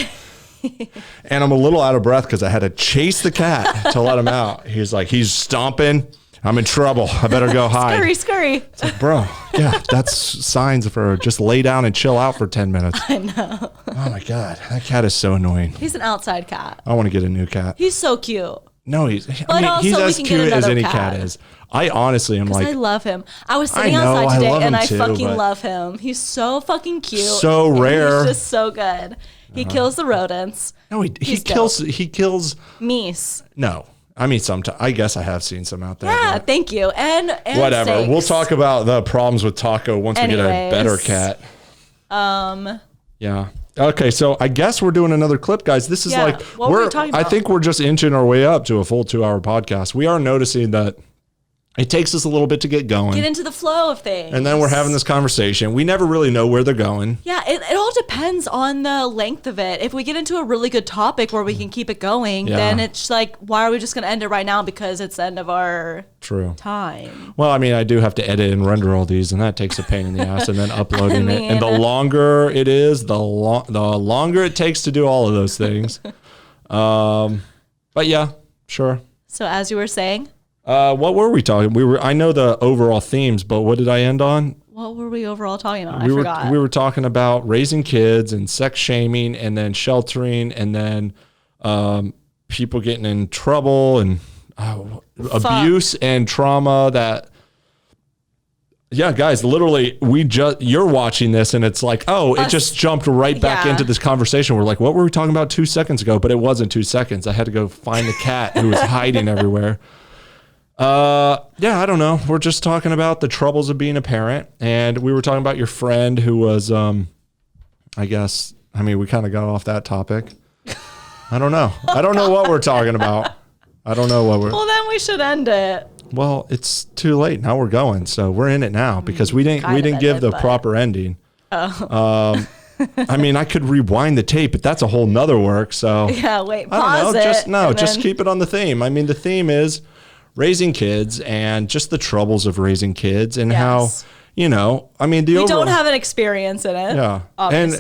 And I'm a little out of breath because I had to chase the cat to let him out. He's stomping. I'm in trouble. I better go hide. Scurry. It's like, bro, yeah, that's signs for just lay down and chill out for 10 minutes. I know. Oh my God. That cat is so annoying. He's an outside cat. I want to get a new cat. He's so cute. No, he's as cute as any cat is. I honestly am like. I love him. I was sitting outside today and I fucking love him. He's so fucking cute. So rare. He's just so good. He kills the rodents. No, he kills meese. No. I mean, sometimes I guess I have seen some out there. Yeah, thank you. And whatever. snakes. We'll talk about the problems with Taco once we get a better cat. Yeah. Okay, so I guess we're doing another clip, guys. This is what were we talking about? I think we're just inching our way up to a full 2-hour podcast. We are noticing that it takes us a little bit to get going. Get into the flow of things. And then we're having this conversation. We never really know where they're going. Yeah, it all depends on the length of it. If we get into a really good topic where we can keep it going, then it's like, why are we just going to end it right now because it's the end of our time? Well, I mean, I do have to edit and render all these, and that takes a pain in the ass, and then uploading it. And the longer it is, the longer it takes to do all of those things. But yeah, sure. So as you were saying? What were we talking? I know the overall themes, but what did I end on? What were we overall talking about? I forgot. We were talking about raising kids and sex shaming and then sheltering and then people getting in trouble and abuse and trauma that. Yeah, guys, literally, you're watching this and it's like, it just jumped right back into this conversation. We're like, what were we talking about 2 seconds ago? But it wasn't 2 seconds. I had to go find the cat who was hiding everywhere. I don't know. We're just talking about the troubles of being a parent. And we were talking about your friend who was, we kind of got off that topic. I don't know. I don't know what we're talking about. Well, then we should end it. Well, it's too late. Now we're going. So we're in it now because we didn't give the proper ending. Oh. I mean, I could rewind the tape, but that's a whole nother work. So pause it. Just keep it on the theme. I mean, the theme is raising kids and just the troubles of raising kids and how, we don't have an experience in it. Yeah. And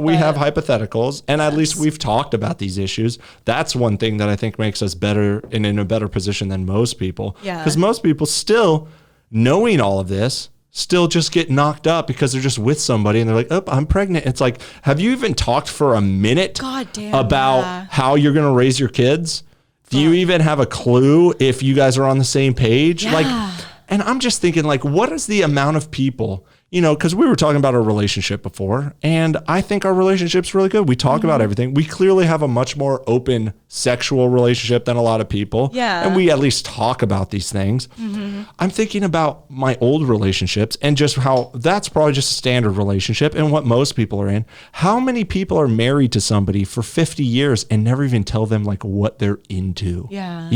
we have hypotheticals and at least we've talked about these issues. That's one thing that I think makes us better and in a better position than most people. Yeah. Because most people still knowing all of this still just get knocked up because they're just with somebody and they're like, oh, I'm pregnant. It's like, have you even talked for a minute about how you're going to raise your kids? Do you even have a clue if you guys are on the same page? Yeah. And I'm just thinking, what is the amount of people, because we were talking about our relationship before, and I think our relationship's really good. We talk about everything. We clearly have a much more open sexual relationship than a lot of people. Yeah. And we at least talk about these things. Mm-hmm. I'm thinking about my old relationships and just how that's probably just a standard relationship and what most people are in. How many people are married to somebody for 50 years and never even tell them what they're into? Yeah.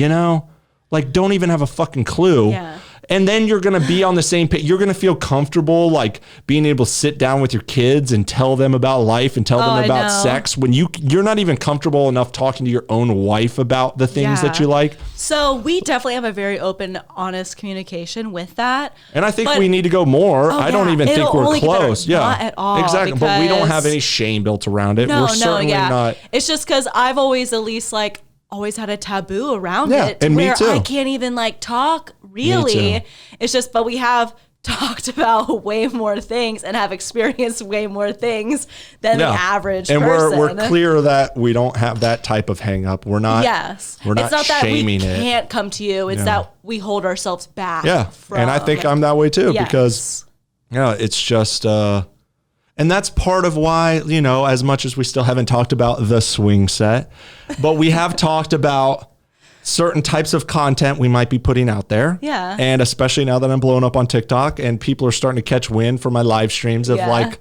Don't even have a fucking clue. Yeah. And then you're going to be on the same page. You're going to feel comfortable, like being able to sit down with your kids and tell them about life and tell them about sex when you're not even comfortable enough talking to your own wife about the things that you like. So we definitely have a very open, honest communication with that. And I think we need to go more. I don't even think we're close. Not at all. Exactly. But we don't have any shame built around it. We're certainly not. It's just because I've always at least like always had a taboo around it and where me too. I can't even like talk really. It's just, but we have talked about way more things and have experienced way more things than the average person. And we're clear that we don't have that type of hang up. We're not we're not, it's not shaming that we can't come to you. It's that we hold ourselves back. Yeah. And I think I'm that way too because it's just and that's part of why, you know, as much as we still haven't talked about the swing set, but we have talked about certain types of content we might be putting out there. Yeah. And especially now that I'm blowing up on TikTok and people are starting to catch wind for my live streams of like,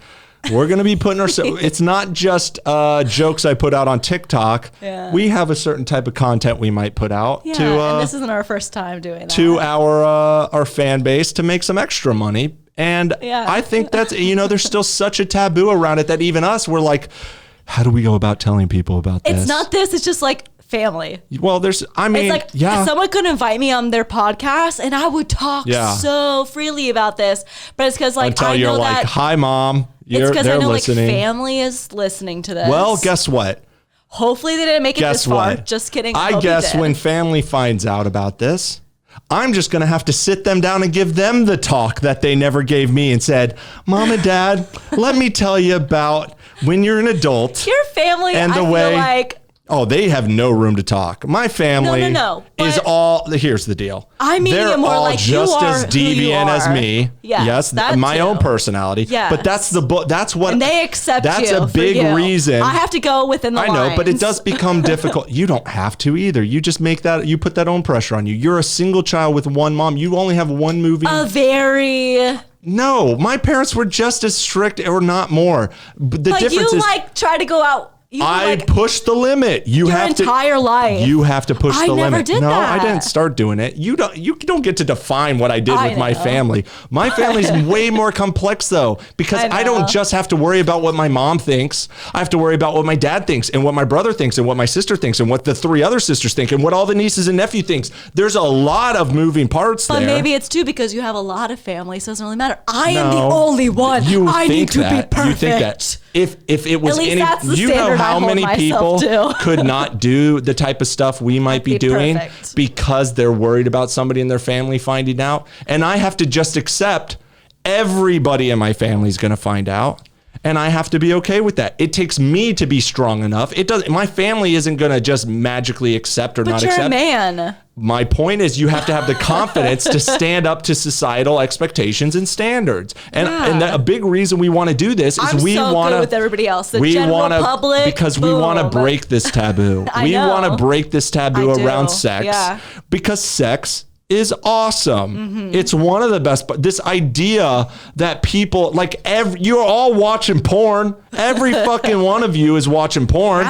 we're going to be putting ourselves, it's not just jokes I put out on TikTok. Yeah. We have a certain type of content we might put out to, and this isn't our first time doing that. To our fan base to make some extra money. And I think that's, you know, there's still such a taboo around it that even us, we're like, how do we go about telling people about this? It's not this, it's just like family. Well, it's like someone could invite me on their podcast and I would talk so freely about this, but it's because like until you're like, hi mom, it's because I know listening. Like family is listening to this. Well, guess what? Hopefully they didn't make it this far. Just kidding. I guess when family finds out about this, I'm just going to have to sit them down and give them the talk that they never gave me and said, Mom and Dad, let me tell you about when you're an adult. Your family, and the way, feel like... Oh, they have no room to talk. My family is all, here's the deal. I mean, they're more all like just as deviant as me. Yes, my own personality. Yes. But that's what. And they accept that's a big reason. I have to go within the lines. I know, but it does become difficult. You don't have to either. You just make that, you put that own pressure on you. You're a single child with one mom. You only have one movie. No, my parents were just as strict or not more. But the difference is, like try to go out. I pushed the limit. Your entire life. You have to push the limit. I never did that. I didn't start doing it. You don't get to define what I did with my family. My family's way more complex though, because I don't just have to worry about what my mom thinks. I have to worry about what my dad thinks and what my brother thinks and what my sister thinks and what the 3 other sisters think and what all the nieces and nephew thinks. There's a lot of moving parts there. But maybe it's too because you have a lot of family, so it doesn't really matter. I am the only one. I need to be perfect. You think that. If it was any, you know how many people could not do the type of stuff we might be doing because they're worried about somebody in their family finding out. And I have to just accept everybody in my family is going to find out. And I have to be okay with that. It takes me to be strong enough. My family isn't going to just magically accept or not accept. But you're a man. My point is you have to have the confidence to stand up to societal expectations and standards. And a big reason we want to do this is we want to, with everybody else, the general public, because we want to break this taboo. We want to break this taboo around sex because sex is awesome. Mm-hmm. It's one of the best, but this idea that people like you're all watching porn. Every fucking one of you is watching porn.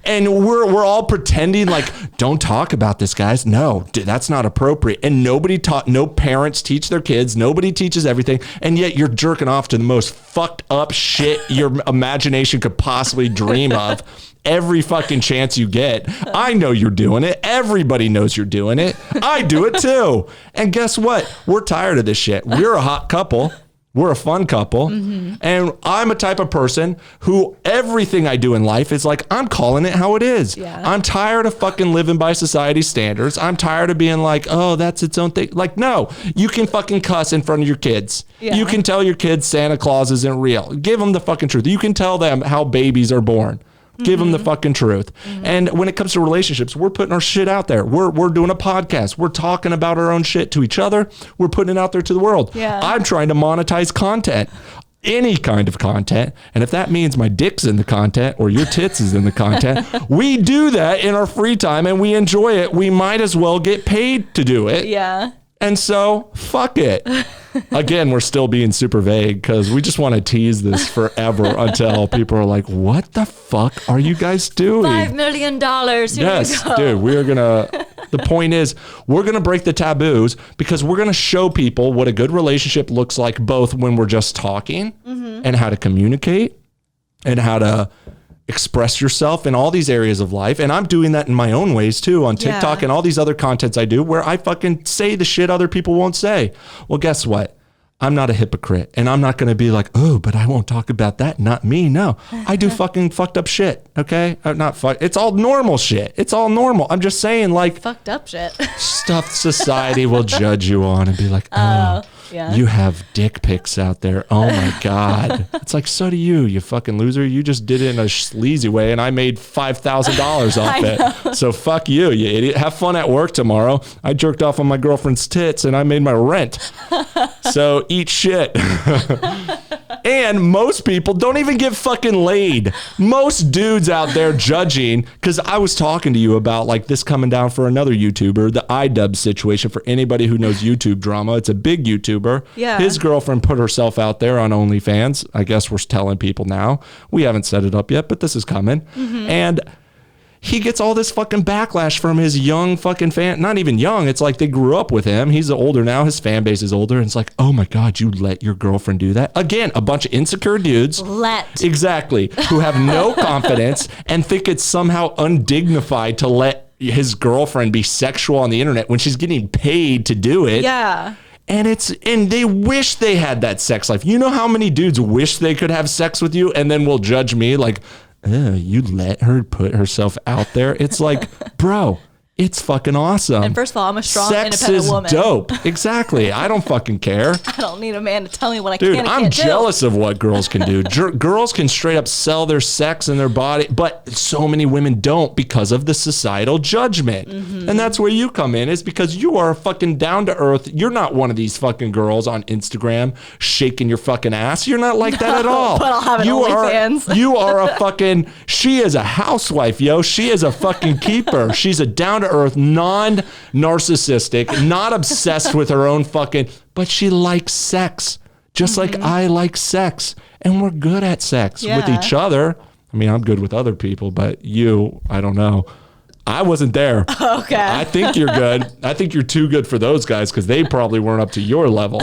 And we're all pretending like, don't talk about this, guys. No, that's not appropriate. And no parents teach their kids. Nobody teaches everything. And yet you're jerking off to the most fucked up shit your imagination could possibly dream of. Every fucking chance you get. I know you're doing it. Everybody knows you're doing it. I do it too. And guess what? We're tired of this shit. We're a hot couple. We're a fun couple. Mm-hmm. And I'm a type of person who everything I do in life is like, I'm calling it how it is. Yeah. I'm tired of fucking living by society's standards. I'm tired of being like, oh, that's its own thing. Like, no, you can fucking cuss in front of your kids. Yeah. You can tell your kids Santa Claus isn't real. Give them the fucking truth. You can tell them how babies are born. Give them the fucking truth. Mm-hmm. And when it comes to relationships, we're putting our shit out there. We're doing a podcast. We're talking about our own shit to each other. We're putting it out there to the world. Yeah. I'm trying to monetize content, any kind of content. And if that means my dick's in the content or your tits is in the content, we do that in our free time and we enjoy it. We might as well get paid to do it. Yeah. And so, fuck it. Again, we're still being super vague because we just want to tease this forever until people are like, what the fuck are you guys doing? $5 million. Here yes, dude, we're going to The point is, we're going to break the taboos because we're going to show people what a good relationship looks like, both when we're just talking and how to communicate and how to express yourself in all these areas of life. And I'm doing that in my own ways too, on TikTok and all these other contents I do, where I fucking say the shit other people won't say. Well, guess what? I'm not a hypocrite, and I'm not going to be like, oh, but I won't talk about that. Not me. No, I do fucking fucked up shit. Okay. It's all normal shit. It's all normal. I'm just saying, like, fucked up shit. Stuff society will judge you on and be like, oh, you have dick pics out there. Oh my God. It's like, so do you fucking loser. You just did it in a sleazy way, and I made $5,000 off it. So fuck you idiot. Have fun at work tomorrow. I jerked off on my girlfriend's tits and I made my rent. So eat shit. And most people don't even get fucking laid. Most dudes out there judging, because I was talking to you about like this coming down for another YouTuber, the iDub situation. For anybody who knows YouTube drama, it's a big YouTuber. Yeah. His girlfriend put herself out there on OnlyFans. I guess we're telling people now. We haven't set it up yet, but this is coming. And he gets all this fucking backlash from his young fucking fan. Not even young. It's like they grew up with him. He's older now. His fan base is older. And it's like, oh my God, you let your girlfriend do that? Again, a bunch of insecure dudes. Exactly. Who have no confidence and think it's somehow undignified to let his girlfriend be sexual on the internet when she's getting paid to do it. Yeah. And they wish they had that sex life. You know how many dudes wish they could have sex with you and then will judge me like, you let her put herself out there? It's like, bro, it's fucking awesome. And first of all, I'm a strong, sex independent is woman. Dope. Exactly. I don't fucking care. I don't need a man to tell me what I Dude, can and I'm can't jealous of what girls can do. Girls can straight up sell their sex and their body, but so many women don't because of the societal judgment. And that's where you come in, is because you are fucking down to earth. You're not one of these fucking girls on Instagram shaking your fucking ass. You're not like that at all. But I'll have an OnlyFans. You are a fucking, she is a housewife, yo. She is a fucking keeper. She's a down to earth, non-narcissistic, not obsessed with her own fucking, but she likes sex just like I like sex, and we're good at sex with each other. I mean, I'm good with other people, but you, I don't know. I wasn't there. Okay. I think you're good. I think you're too good for those guys because they probably weren't up to your level.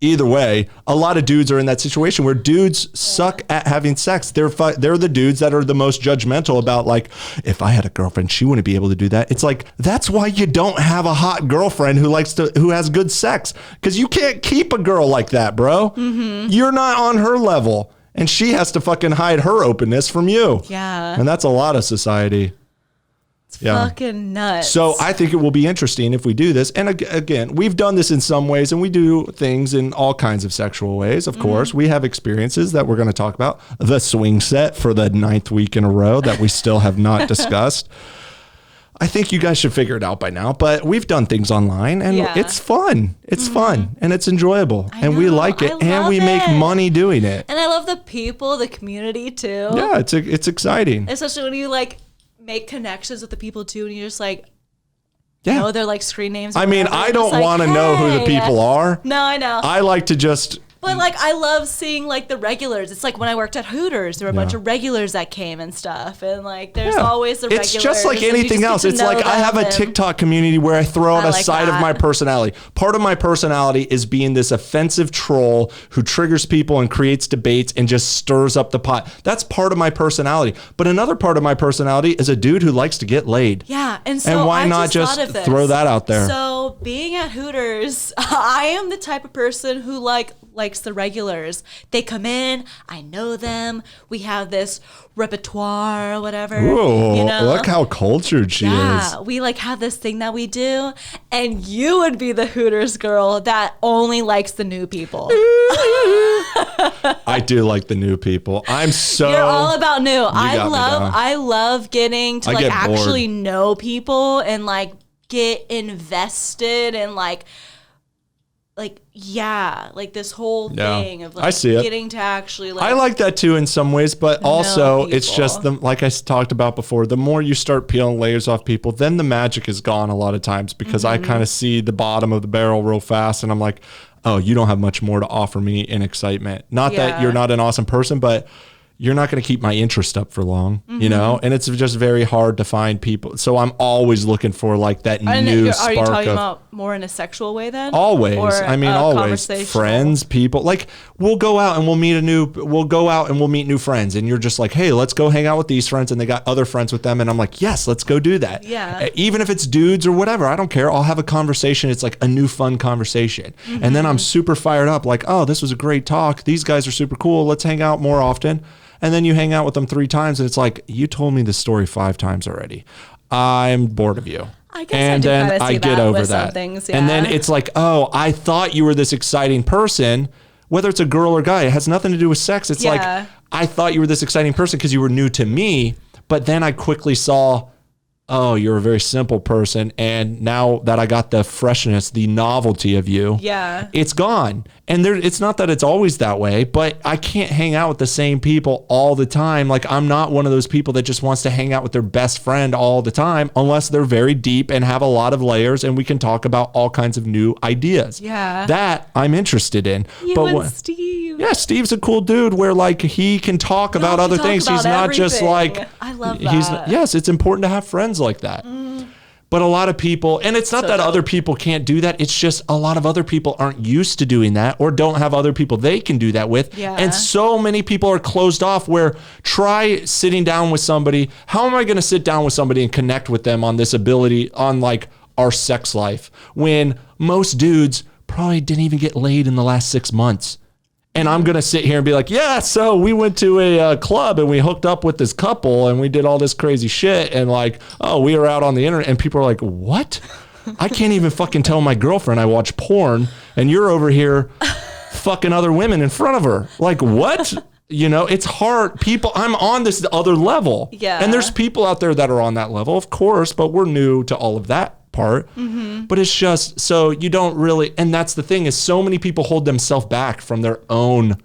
Either way, a lot of dudes are in that situation where dudes suck at having sex. They're the dudes that are the most judgmental about, like, if I had a girlfriend, she wouldn't be able to do that. It's like, that's why you don't have a hot girlfriend who has good sex, because you can't keep a girl like that, bro. You're not on her level, and she has to fucking hide her openness from you. Yeah. And that's a lot of society. Fucking nuts. So I think it will be interesting if we do this. And again, we've done this in some ways, and we do things in all kinds of sexual ways. Of course, we have experiences that we're going to talk about. The swing set for the 9th week in a row that we still have not discussed. I think you guys should figure it out by now, but we've done things online, and it's fun. It's fun, and it's enjoyable, and we like it, and we make money doing it. And I love the people, the community too. Yeah, it's exciting. Especially when you like make connections with the people too, and you're just like, know their like screen names. I mean, I don't want to know who the people are. No, I know. I like to just... But like, I love seeing like the regulars. It's like when I worked at Hooters, there were a bunch of regulars that came and stuff. And like, there's always the regulars. It's just like anything else. It's like I have a TikTok community where I throw out a side of my personality. Part of my personality is being this offensive troll who triggers people and creates debates and just stirs up the pot. That's part of my personality. But another part of my personality is a dude who likes to get laid. Yeah. And so why not just throw that out there? So being at Hooters, I am the type of person who likes the regulars. They come in, I know them, we have this repertoire or whatever. Ooh, look how cultured she is. Yeah, we like have this thing that we do, and you would be the Hooters girl that only likes the new people. I do like the new people. You're all about new. I love getting to like actually know people and like get invested and like this whole thing of like getting to actually like, I like that too in some ways, but also it's just like I talked about before, the more you start peeling layers off people, then the magic is gone a lot of times, because I kind of see the bottom of the barrel real fast, and I'm like, oh, you don't have much more to offer me in excitement. Not that you're not an awesome person, but you're not going to keep my interest up for long, you know? And it's just very hard to find people. So I'm always looking for like that new spark. Are you talking about more in a sexual way then? Always. I mean, always. Friends, people. Like we'll go out and we'll meet new friends. And you're just like, hey, let's go hang out with these friends. And they got other friends with them. And I'm like, yes, let's go do that. Yeah. Even if it's dudes or whatever, I don't care. I'll have a conversation. It's like a new fun conversation. And then I'm super fired up. Like, oh, this was a great talk. These guys are super cool. Let's hang out more often. And then you hang out with them 3 times and it's like, you told me this story 5 times already. I'm bored of you. I guess and then I get over that. Things, yeah. And then it's like, oh, I thought you were this exciting person, whether it's a girl or guy, it has nothing to do with sex. It's like, I thought you were this exciting person because you were new to me. But then I quickly saw, oh, you're a very simple person. And now that I got the freshness, the novelty of you, it's gone. And it's not that it's always that way, but I can't hang out with the same people all the time. Like I'm not one of those people that just wants to hang out with their best friend all the time, unless they're very deep and have a lot of layers and we can talk about all kinds of new ideas. Yeah. That I'm interested in. Steve. Yeah, Steve's a cool dude where like he can talk about other things. He's not just like, I love that. Yes, it's important to have friends like that. But a lot of people, and it's not that other people can't do that. It's just a lot of other people aren't used to doing that or don't have other people they can do that with. Yeah. And so many people are closed off where try sitting down with somebody. How am I going to sit down with somebody and connect with them on this ability on like our sex life when most dudes probably didn't even get laid in the last 6 months? And I'm going to sit here and be like, yeah, so we went to a club and we hooked up with this couple and we did all this crazy shit. And like, oh, we were out on the internet. And people are like, what? I can't even fucking tell my girlfriend I watch porn and you're over here fucking other women in front of her. Like, what? You know, it's hard. People, I'm on this other level. Yeah. And there's people out there that are on that level, of course, but we're new to all of that part. But it's just, so you don't really, and that's the thing is so many people hold themselves back from their own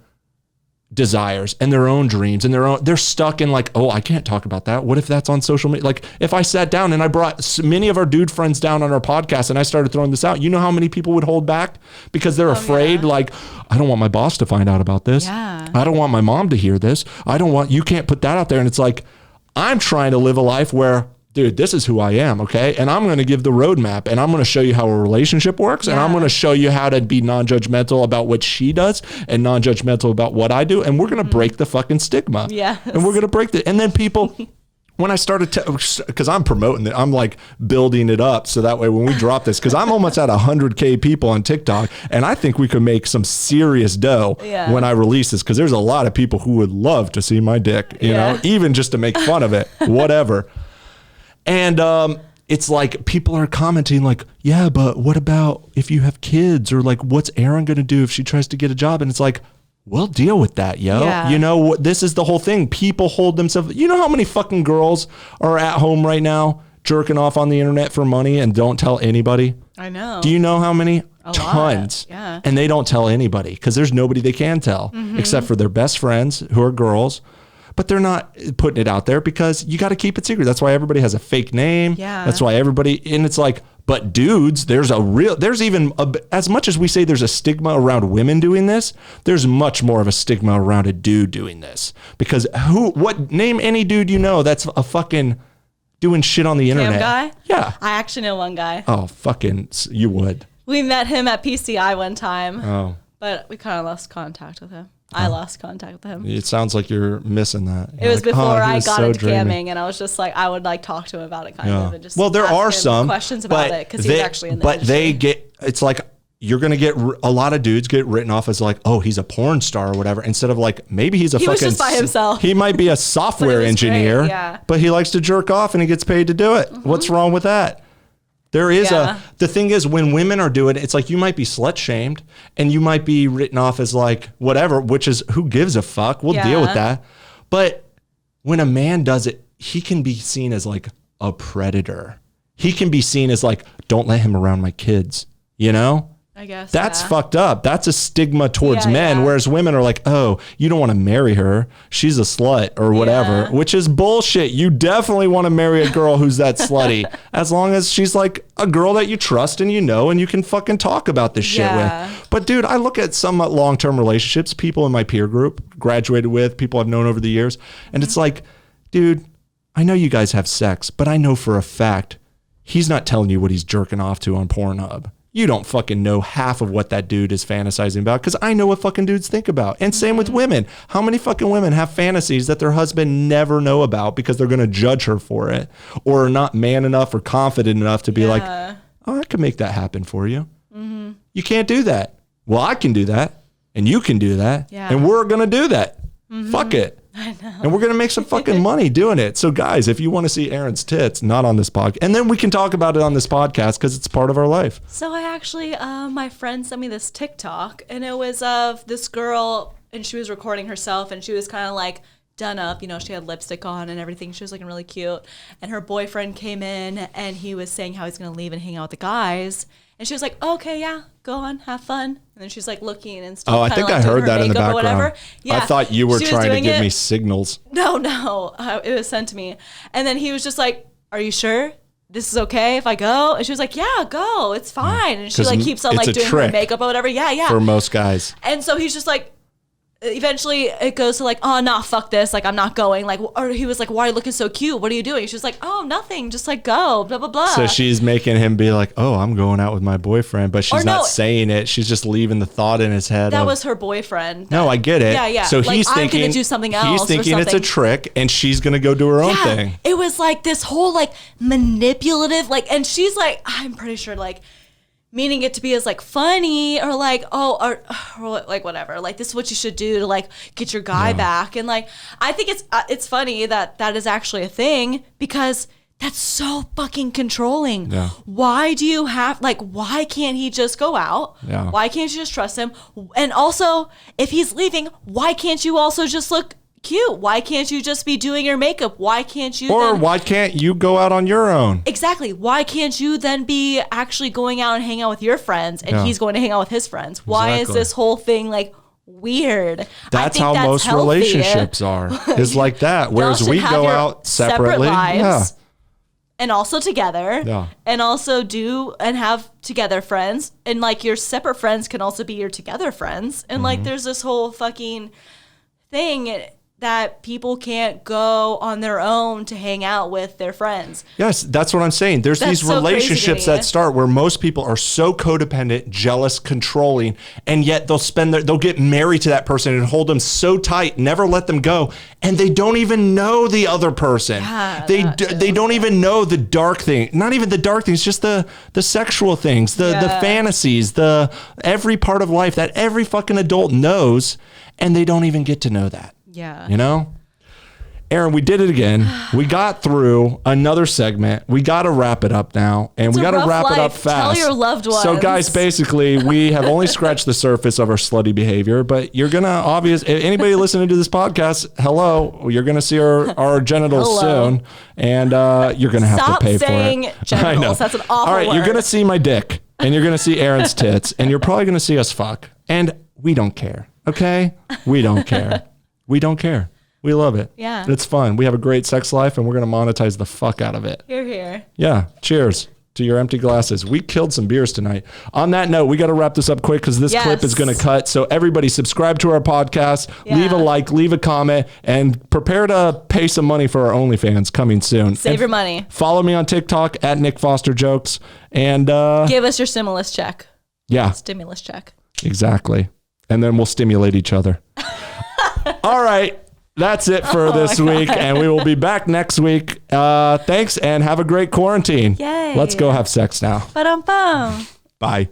desires and their own dreams and they're stuck in like, oh, I can't talk about that. What if that's on social media? Like if I sat down and I brought many of our dude friends down on our podcast and I started throwing this out, you know how many people would hold back because they're afraid, like, I don't want my boss to find out about this. Yeah. I don't want my mom to hear this. You can't put that out there. And it's like, I'm trying to live a life where, dude, this is who I am, okay? And I'm going to give the roadmap, and I'm going to show you how a relationship works, and I'm going to show you how to be non-judgmental about what she does and non-judgmental about what I do, and we're going to break the fucking stigma. Yes. And we're going to break the, and then people, when I started to, because I'm promoting it, I'm like building it up so that way when we drop this, because I'm almost at 100K people on TikTok, and I think we could make some serious dough when I release this, because there's a lot of people who would love to see my dick, you know, even just to make fun of it, whatever. And it's like people are commenting like, yeah, but what about if you have kids or like what's Erin going to do if she tries to get a job? And it's like, we'll deal with that, yo. Yeah. You know, this is the whole thing. People hold themselves. You know how many fucking girls are at home right now jerking off on the internet for money and don't tell anybody? I know. Do you know how many? Tons. Yeah. And they don't tell anybody because there's nobody they can tell except for their best friends who are girls. But they're not putting it out there because you got to keep it secret. That's why everybody has a fake name. Yeah. That's why everybody, and it's like, but dudes, there's even, as much as we say there's a stigma around women doing this, there's much more of a stigma around a dude doing this. Because name any dude you know that's a fucking doing shit on the internet. Guy? Yeah. I actually know one guy. Oh, fucking, you would. We met him at PCI one time. Oh. But we kind of lost contact with him. I lost contact with him. It sounds like you're missing that. It was before I got into camming, and I was just like, I would like talk to him about it kind of, and just there are some questions about it because he's actually in the industry. They get, it's like you're gonna get a lot of dudes get written off as like, oh, he's a porn star or whatever, instead of like maybe he was just by himself. He might be a software engineer, but he likes to jerk off and he gets paid to do it. What's wrong with that? There is the thing is when women are doing it, it's like you might be slut shamed and you might be written off as like whatever, which is who gives a fuck? We'll deal with that. But when a man does it, he can be seen as like a predator. He can be seen as like, don't let him around my kids, you know? I guess that's fucked up. That's a stigma towards men, whereas women are like, oh, you don't want to marry her. She's a slut or whatever, which is bullshit. You definitely want to marry a girl who's that slutty, as long as she's like a girl that you trust and you know and you can fucking talk about this shit with. But dude, I look at some long-term relationships, people in my peer group, graduated with, people I've known over the years. And it's like, dude, I know you guys have sex, but I know for a fact he's not telling you what he's jerking off to on Pornhub. You don't fucking know half of what that dude is fantasizing about, because I know what fucking dudes think about. And same with women. How many fucking women have fantasies that their husband never know about because they're going to judge her for it, or are not man enough or confident enough to be like, oh, I can make that happen for you. You can't do that. Well, I can do that, and you can do that, and we're going to do that. Fuck it. I know. And we're going to make some fucking money doing it. So guys, if you want to see Erin's tits, not on this podcast, and then we can talk about it on this podcast because it's part of our life. So I actually, my friend sent me this TikTok, and it was of this girl, and she was recording herself, and she was kind of like done up, you know, she had lipstick on and everything. She was looking really cute. And her boyfriend came in, and he was saying how he's going to leave and hang out with the guys. And she was like, okay, yeah, go on, have fun. And then she's like looking and stuff. Oh, I think I heard that in the background. Yeah. I thought you were trying to give me signals. No, it was sent to me. And then he was just like, are you sure this is okay if I go? And she was like, yeah, go, it's fine. And she like keeps on like doing her makeup or whatever. Yeah. For most guys. And so he's just like, eventually it goes to like, oh, nah, fuck this, like I'm not going, like, or he was like, why are you looking so cute, what are you doing? She's like, oh, nothing, just like go, blah blah blah. So she's making him be like, oh, I'm going out with my boyfriend, but she's not saying it, she's just leaving the thought in his head. That was her boyfriend. No, I get it. Yeah So like, he's thinking, I'm gonna do something else. He's thinking it's a trick, and she's gonna go do her own thing. It was like this whole like manipulative, like, and she's like, I'm pretty sure like meaning it to be as like funny or like, or like whatever, like this is what you should do to like get your guy back. And like, I think it's funny that is actually a thing, because that's so fucking controlling. Why do you have, like, why can't he just go out? Why can't you just trust him? And also, if he's leaving, why can't you also just look cute? Why can't you just be doing your makeup? Why can't you why can't you go out on your own? Exactly. Why can't you then be actually going out and hang out with your friends, and he's going to hang out with his friends? Why is this whole thing like weird? That's how most relationships are, is like that. Whereas we go out separately. Lives, and also together, and also do and have together friends, and like your separate friends can also be your together friends, and like there's this whole fucking thing that people can't go on their own to hang out with their friends. Yes, that's what I'm saying. There's these relationships that start where most people are so codependent, jealous, controlling, and yet they'll get married to that person and hold them so tight, never let them go, and they don't even know the other person. They don't even know the dark thing. Not even the dark things, just the sexual things, the fantasies, every part of life that every fucking adult knows, and they don't even get to know that. You know? Erin, we did it again. We got through another segment. We got to wrap it up now, and we got to wrap it up fast. Tell your loved ones. So guys, basically, we have only scratched the surface of our slutty behavior, but you're going to anybody listening to this podcast, hello, you're going to see our genitals soon, and you're going to have to pay for it. Stop saying genitals. That's an awful word. You're going to see my dick, and you're going to see Erin's tits, and you're probably going to see us fuck, and we don't care. Okay? We don't care. We don't care. We love it. Yeah. It's fun. We have a great sex life, and we're going to monetize the fuck out of it. Hear, hear. Yeah. Cheers to your empty glasses. We killed some beers tonight. On that note, we got to wrap this up quick because this clip is going to cut. So everybody subscribe to our podcast, leave a like, leave a comment, and prepare to pay some money for our OnlyFans coming soon. Save your money. Follow me on TikTok at Nick Foster Jokes, and give us your stimulus check. Yeah. Stimulus check. Exactly. And then we'll stimulate each other. All right. That's it for this week. And we will be back next week. Thanks, and have a great quarantine. Yay. Let's go have sex now. Ba-dum-bum. Bye.